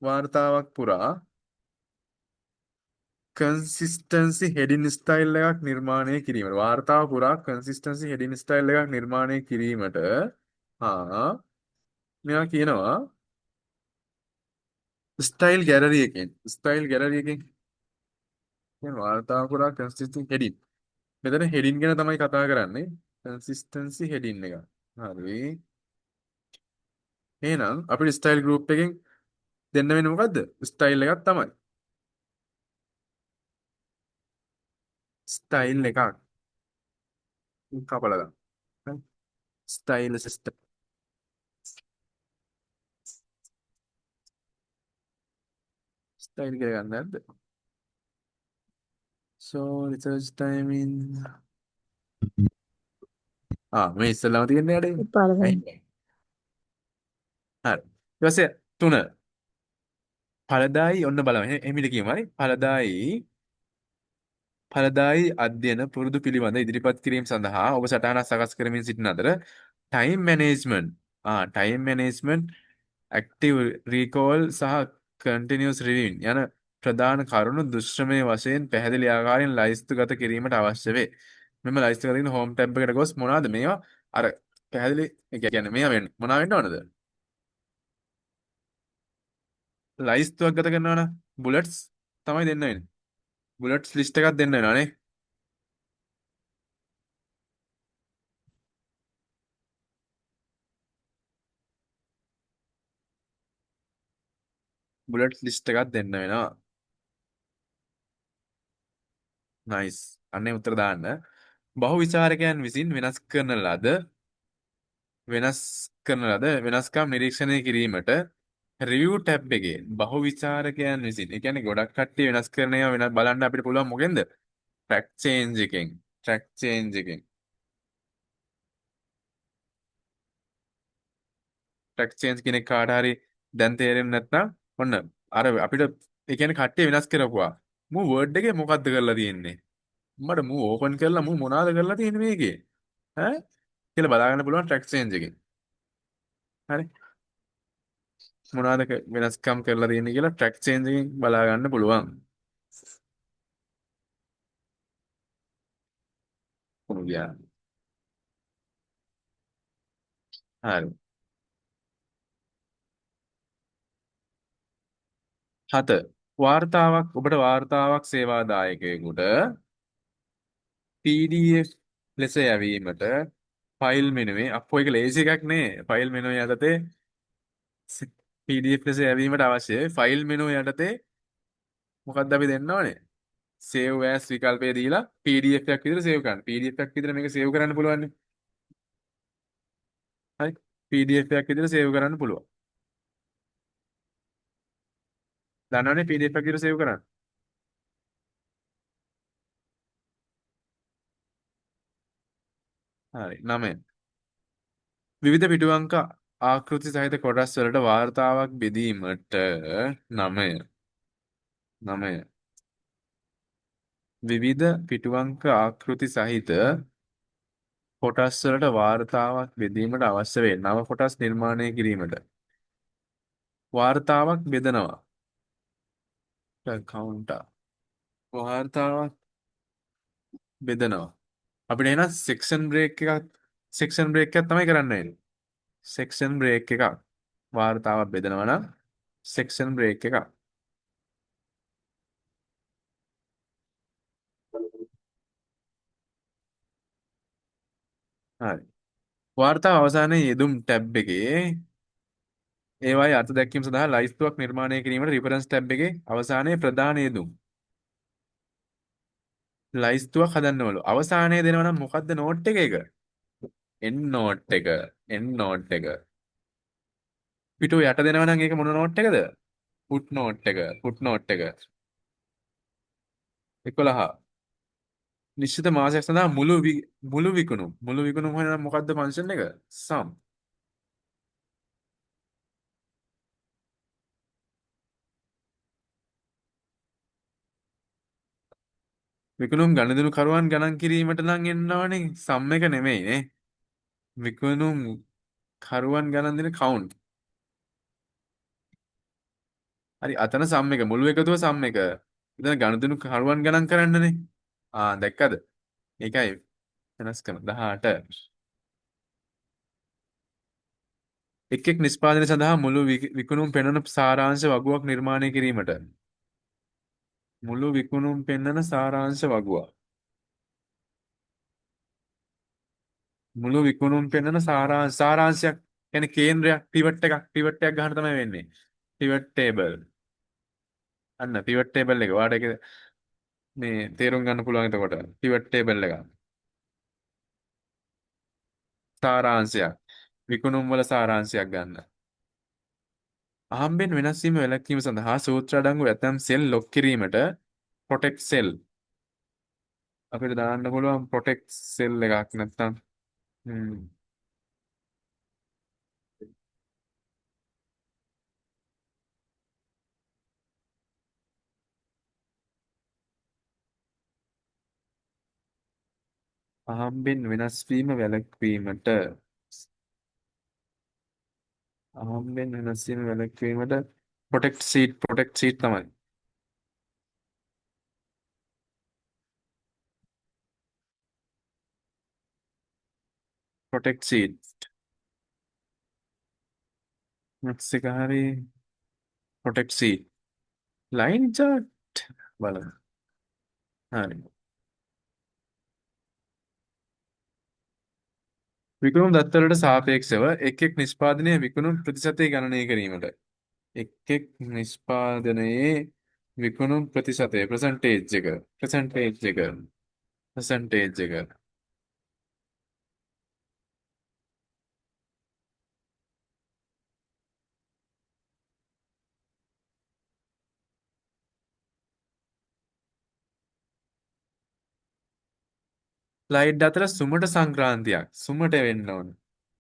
වාර්තාවක් පුරා කන්සිස්ටන්සි හෙඩින් ස්ටයිල් එකක් නිර්මාණය කිරීමට. වාර්තාව පුරා කන්සිස්ටන්සි හෙඩින් ස්ටයිල් එකක් නිර්මාණය කිරීමට මෙයා කියනවා ස්ටයිල් ගැලරි එකෙන් කියන වාර්තාව පුරා කන්සිස්ටන්සි හෙඩින්. මෙතන හෙඩින් ගැන තමයි කතා කරන්නේ. කන්සිස්ටන්සි හෙඩින් එක. හරි. එහෙනම් අපිට ස්ටයිල් ගෲප් එකෙන් දෙන්න වෙන්නේ මොකද්ද? ස්ටයිල් එකක් තමයි. ස්ටයිල් එකක් කපලා ගන්න. Style system. ස්ටයිල් කියලා ගන්න නැද්ද? So research time in මේ ඉස්සෙල්ලාම තියෙන්නේ අඩේ. පළවෙනි. හරි. ඊට පස්සේ 3 ඵලදායි ඔන්න බලන්න. එහිමිට කියමු හරි. ඵලදායි අධ්‍යයන පුරුදු පිළිබඳ ඉදිරිපත් කිරීම සඳහා ඔබ සටහනක් සකස් කරමින් සිටින අතර ටයිම් මැනේජ්මන්ට් ඇක්ටිව් රීකෝල් සහ කන්ටිනියස් රිවිව් යන ප්‍රධාන කරුණු දෘශ්‍යමය වශයෙන් පැහැදිලි ආකාරයෙන් ලයිස්තුගත කිරීමට අවශ්‍ය වේ. මෙම ලයිස්තුගත කිරීම හෝම් ටැබ් එකට ගොස් මොනවාද මේවා අර පැහැදිලි ඒ කියන්නේ මේවා වෙන්න මොනවා වෙන්න ඕනද? ලයිස්තුවක් ගත කරනවා නම් බුලට්ස් තමයි දෙන්න වෙන්නේ. බුලට්ස් ලිස්ට් එකක් දෙන්න වෙනවා නේ. බුලට්ස් ලිස්ට් එකක් දෙන්න වෙනවා. නයිස්. අන්නේ උත්තර දාන්න. බහු විචාරකයන් විසින් වෙනස්කම් නිරීක්ෂණය කිරීමට රිවිව් ටැබ් එකේ බහු විචාරකයන් විසින් ඒ කියන්නේ ගොඩක් කට්ටිය වෙනස් කරන ඒවා වෙනස් බලන්න අපිට පුළුවන් මොකෙන්ද? ට්‍රැක් චේන්ජ් එකෙන්. ට්‍රැක් චේන්ජ් එකෙන්. ට්‍රැක් චේන්ජ් කෙනෙක් කාට හරි දැන් තේරෙන්නේ නැත්නම් ඔන්න අර අපිට ඒ කියන්නේ කට්ටිය වෙනස් කරපුවා. මූ වර්ඩ් එකේ මොකද්ද කරලා තියෙන්නේ? මට මූ ඕපන් කරලා මූ මොනවද කරලා තියෙන්නේ මේකේ? ඈ කියලා බලාගන්න පුළුවන් ට්‍රැක් චේන්ජ් එකෙන්. හරි. මොනවද වෙනස්කම් කරලා තියෙන්නේ කියලා ට්‍රැක් චේන්ජ් එකෙන් බලා ගන්න පුළුවන්. කොහොමද ගියා? හරි. 7. ඔබට වාර්තාවක් සේවාදායකයෙකුට PDF ලෙස යැවීමට ෆයිල් මෙනුවේ අපෝ එක ලේසි එකක් නේ. ෆයිල් මෙනුව යටතේ PDF ලෙස යැවීමට අවශ්‍ය ෆයිල් මෙනුව යටතේ මොකක්ද අපි දෙන්න ඕනේ? save as විකල්පය දීලා PDF එකක් විදිහට සේව් කරන්න. PDF එකක් විදිහට මේක සේව් කරන්න පුළුවන් නේ. හරි. PDF එකක් විදිහට සේව් කරන්න පුළුවන්. දන්නවනේ PDF එකක් විදිහට සේව් කරන්න. හරි. 9. විවිධ පිටුවංක ආකෘති සහිත කොටස් වලට වාර්තාවක් බෙදීමට 9. විවිධ පිටුවංක ආකෘති සහිත කොටස් වලට වාර්තාවක් බෙදීමට අවශ්‍ය වේ. නව කොටස් නිර්මාණය කිරීමට වාර්තාවක් බෙදනවා. කවුන්ටර් වාර්තාවක් බෙදනවා. අපිට එහෙනම් සෙක්ෂන් බ්‍රේක් එකක් තමයි කරන්න වෙන්නේ. සෙක්ෂන් බ්‍රේක් එකක් වාර්තාවක් බෙදනවා නම් සෙක්ෂන් බ්‍රේක් එකක්. හරි. වාර්තාව අවසානයේ යෙදුම් ටැබ් එකේ ඒවායේ අර්ථ දැක්වීම සඳහා ලයිස්තුවක් නිර්මාණය කිරීමට රිෆරන්ස් ටැබ් එකේ අවසානයේ ප්‍රධාන යෙදුම් ලයිස්තුවක් හදන්නවලු. අවසානයේ දෙනවා නම් මොකද්ද නෝට් එක? end නෝට් එක. end නෝට් එක. පිටු යට දෙනවා නම් ඒක මොන නෝට් එකද? foot නෝට් එක. foot නෝට් එක. 11. නිශ්චිත මාසයක් සඳහා මුළු විකුණුම් හොයන මොකද්ද ෆන්ක්ෂන් එක? sum. විකුණුම් ගනුදෙනු කරුවන් ගණන් කිරීමට නම් එන්නවනේ sum එක නෙමෙයි නේ. විකුණුම් කරුවන් ගණන් දෙන count. හරි අතන sum එක මුළු එකතුව sum එක. එතන ගනුදෙනු කරුවන් ගණන් කරන්නනේ. දැක්කද? ඒකයි වෙනස්කම 18. එක් නිෂ්පාදනය සඳහා මුළු විකුණුම් පෙන්වන සාරාංශ වගුවක් නිර්මාණය කිරීමට මුළු විකුණුම් පෙන්වන සාරාංශ වගුවක් මුළු විකුණුම් පෙන්වන සාරාංශයක් කියන්නේ කේන්ද්‍රයක් pivot එකක් ගන්න තමයි වෙන්නේ. pivot table. අන්න pivot table එක. ඔයාලට ඒක මේ තේරුම් ගන්න පුළුවන් එතකොට. pivot table එක. සාරාංශයක්. විකුණුම් වල සාරාංශයක් ගන්න. අහම්බෙන් වෙනස් වීම වැළැක්වීම සඳහා සූත්‍ර අඩංගු ඇතැම් සෙල් ලොක් කිරීමට protect cell අපිට දාන්න පුළුවන් protect cell එකක් නැත්නම් අහම්බෙන් වෙනස් වීම වැළැක්වීමට අහම්බෙන් වෙනස් වීම වැළැක්වීමට protect sheet තමයි. protect sheet. next එක හරි protect sheet. line chart බලන්න. හරි. විකුණුම් දත්තවලට සාපේක්ෂව එක් එක් නිෂ්පාදනයේ විකුණුම් ප්‍රතිශතය ගණනය කිරීමට එක් එක් නිෂ්පාදනයේ විකුණුම් ප්‍රතිශතය percentage එක ස්ලයිඩ් අතර සුමට සංක්‍රාන්තියක් සුමට වෙන්න ඕන.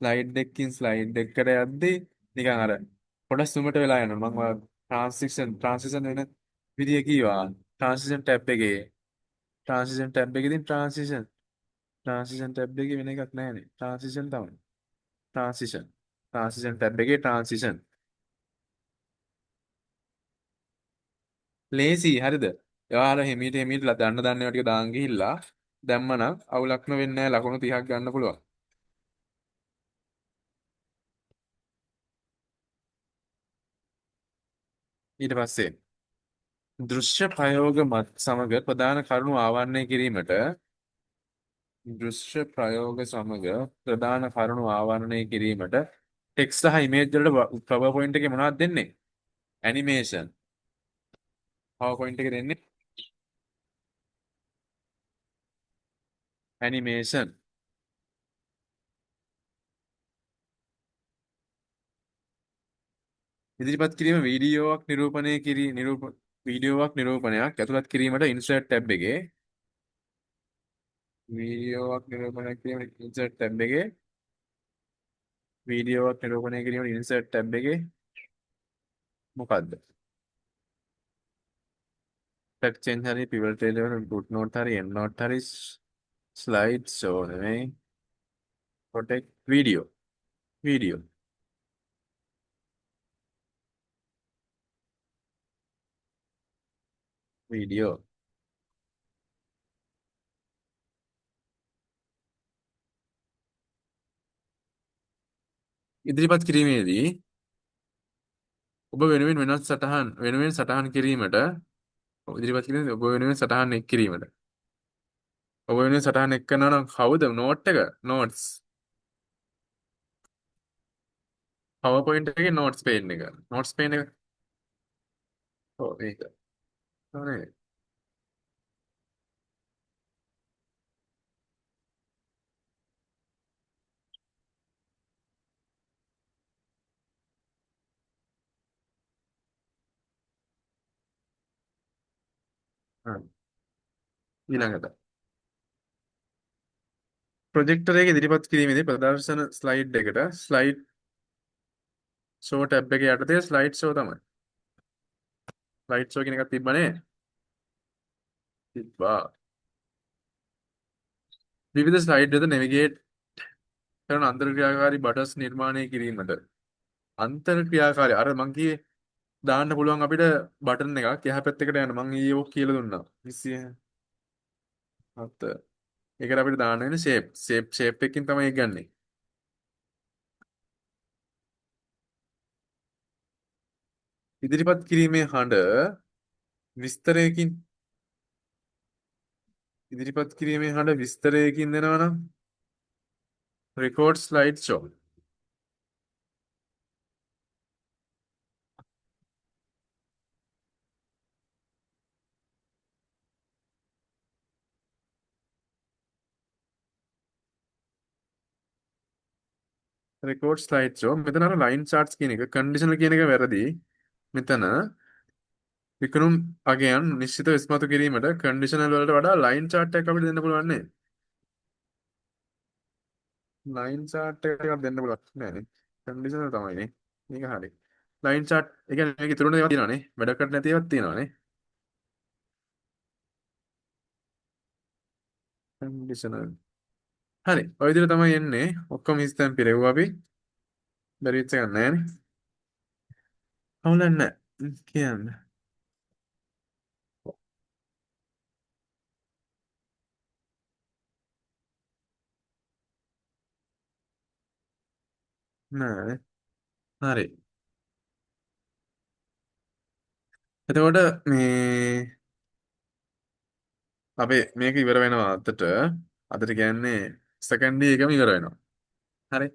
ස්ලයිඩ් එකකින් ස්ලයිඩ් එකකට යද්දී නිකන් අර පොඩක් සුමට වෙලා යනවා. මම ඔය ට්‍රාන්සිෂන් වෙන විදිය කීවා. ට්‍රාන්සිෂන් ටැබ් එකේ ඉතින් ට්‍රාන්සිෂන් ටැබ් එකේ වෙන එකක් නැහැනේ. ට්‍රාන්සිෂන් තමයි. ට්‍රාන්සිෂන් ටැබ් එකේ ට්‍රාන්සිෂන්. ලේසි හරිද? එයාලා හිමීට දන්න ඒවා ටික දාන් ගිහිල්ලා දැම්මනම් අවුලක් වෙන්නේ නැහැ. ලකුණු 30ක් ගන්න පුළුවන්. ඊට පස්සේ දෘශ්‍ය ප්‍රයෝග මත් සමග ප්‍රධාන කරුණු ආවරණය කිරීමට ටෙක්ස්ට් සහ ඉමේජ් වලට PowerPoint එකේ මොනවද දෙන්නේ? ඇනිමේෂන්. PowerPoint එකේ දෙන්නේ ඇනිමේෂන්. ඉදිරිපත් කිරීම වීඩියෝවක් නිරූපණයක් ඇතුළත් කිරීමට insert tab එකේ වීඩියෝවක් නිරූපණය කිරීමට insert tab එකේ මොකද්ද? text change හරි pivot table හරි footnote හරි endnote හරි slide show නෙමෙයි protect video ඉදිරිපත් කිරීමේදී ඔබ වෙනුවෙන් සටහන් කිරීමට ඉදිරිපත් කිරීමේදී ඔබ වෙනුවෙන් සටහන් එක් කිරීමට ඔබ වෙනුවෙන් සටහන් එක් කරනවා නම් කවුද notes PowerPoint එකේ notes pane එක ඔව් ඒක හරි ඊළඟට ප්‍රොජෙක්ටර් එක ඉදිරිපත් කිරීමේදී ප්‍රදර්ශන ස්ලයිඩ් එකට ස්ලයිඩ් ෂෝ ටැබ් එක යටතේ ස්ලයිඩ් ෂෝ තමයි. ස්ලයිඩ් ෂෝ කියන එකක් තිබ්බනේ. තිබ්බා. විවිධ ස්ලයිඩ් වෙත නැවිගේට් කරන අන්තර්ක්‍රියාකාරී බටස් නිර්මාණය කිරීමට. අන්තර්ක්‍රියාකාරී අර මං කියේ දාන්න පුළුවන් අපිට බටන් එකක් එහා පැත්තකට යන මං ඊයේ ඔක් කියලා දුන්නා. 27. ඒකට අපිට දාන්න වෙන ෂේප් එකකින් තමයි ඒක ගන්නෙ. ඉදිරිපත් කිරීමේ හඬ විස්තරයකින් දෙනවා නම් record slide show record slide show. මෙතන අර ලයින් charts කියන එක කන්ඩිෂනල් කියන එක වැරදි. මෙතන විකරුම් අගයන් නිශ්චිත ඉස්මතු කිරීමට කන්ඩිෂනල් වලට වඩා ලයින් chart එකක් අපිට දෙන්න පුළුවන් නේ. ලයින් chart එකක් දෙන්න පුළුවන් නෑනේ. කන්ඩිෂනල් තමයිනේ. මේක හරි. ලයින් chart ඒ කියන්නේ මේක ඉතුරුන ඒවා තියෙනවානේ. වැඩකට නැති ඒවාත් තියෙනවානේ. කන්ඩිෂනල්. හරි. ඔය විදිහට තමයි එන්නේ. ඔක්කොම හිස්තැන් පිරෙව්වා අපි. බැරි වෙච්ච එකක් නෑනේ. අවුලක් නෑ. කියන්න. නෑ. හරි. එතකොට මේ අපේ මේක ඉවර වෙනවා අදට. අදට කියන්නේ සෙකන්ඩ් ඩේ එකම ඉවර වෙනවා. හරි.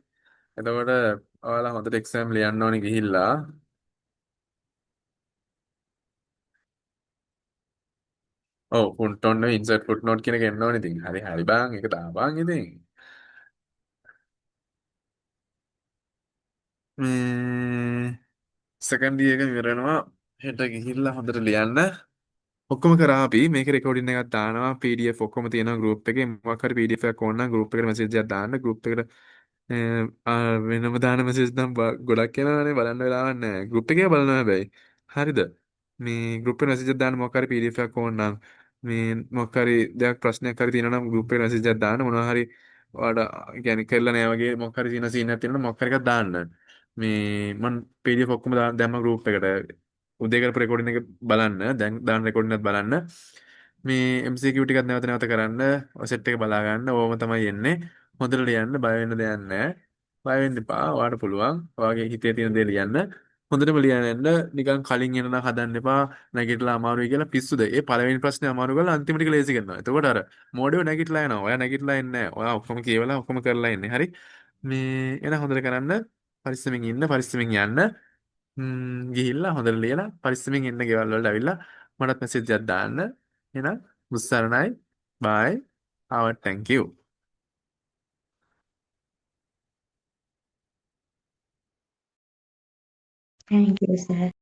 එතකොට ඔයාලා හොඳට එක්සෑම් ලියන්න ඕනේ ගිහිල්ලා. ඔව් ෆුට් නෝට් නෙවෙයි ඉන්සර්ට් ෆුට් නෝට් කියන එක එන්න ඕනේ ඉතින්. හරි හරි බං ඒක දාපන් ඉතින්. මේ සෙකන්ඩ් ඩේ එක ඉවර වෙනවා. හෙට ගිහිල්ලා හොඳට ලියන්න. ඔක්කොම කරා අපි මේක රෙකෝඩින් එකක් දානවා PDF ඔක්කොම තියෙනවා group එකේ මොකක් හරි PDF එකක් ඕන නම් group එකට message එකක් දාන්න group එකට වෙනම දාන message නම් ගොඩක් එනවානේ බලන්න වෙලාවක් නැහැ group එකේ බලනවා හැබැයි හරිද මේ group එකට message එකක් දාන්න මොකක් හරි PDF එකක් ඕන නම් මේ මොකක් හරි දෙයක් ප්‍රශ්නයක් හරි තියෙනවා නම් group එකට message එකක් දාන්න මොනවා හරි ඔයාලට කියන්නේ කරලා නැහැ වගේ මොකක් හරි තියෙන scene එකක් තියෙනවා මොකක් හරි එකක් දාන්න මේ මම PDF ඔක්කොම දැම්ම group එකට උදේ කරපු රෙකෝඩින් එක බලන්න දැන් දාන රෙකෝඩින් එකත් බලන්න මේ MCQ ටිකත් නැවත නැවත කරන්න ඔය සෙට් එක බලා ගන්න ඕවම තමයි එන්නේ හොඳට ලියන්න බය වෙන්න දෙයක් නැහැ බය වෙන්න එපා ඔයාලට පුළුවන් ඔයාගේ හිතේ තියෙන දේ ලියන්න හොඳටම ලියන්න නිකන් කලින් එන නම් හදන්න එපා නැගිටලා අමාරුයි කියලා පිස්සුද ඒ පළවෙනි ප්‍රශ්නේ අමාරු කරලා අන්තිම ටික ලේසි කරනවා එතකොට අර මොඩියෝ නැගිටලා යනවා ඔයා නැගිටලා එන්නේ නැහැ ඔයා ඔක්කොම කියවලා ඔක්කොම කරලා එන්නේ හරි මේ එන හොඳට කරන්න පරිස්සමෙන් ඉන්න පරිස්සමෙන් යන්න ගිහිල්ලා හොඳට ලියලා පරිස්සමෙන් එන්න ගෙවල් වලට ඇවිල්ලා මටත් මෙසේජ් එකක් දාන්න එහෙනම් මුස්සරණයි බයි ආවට thank you Thank you, sir.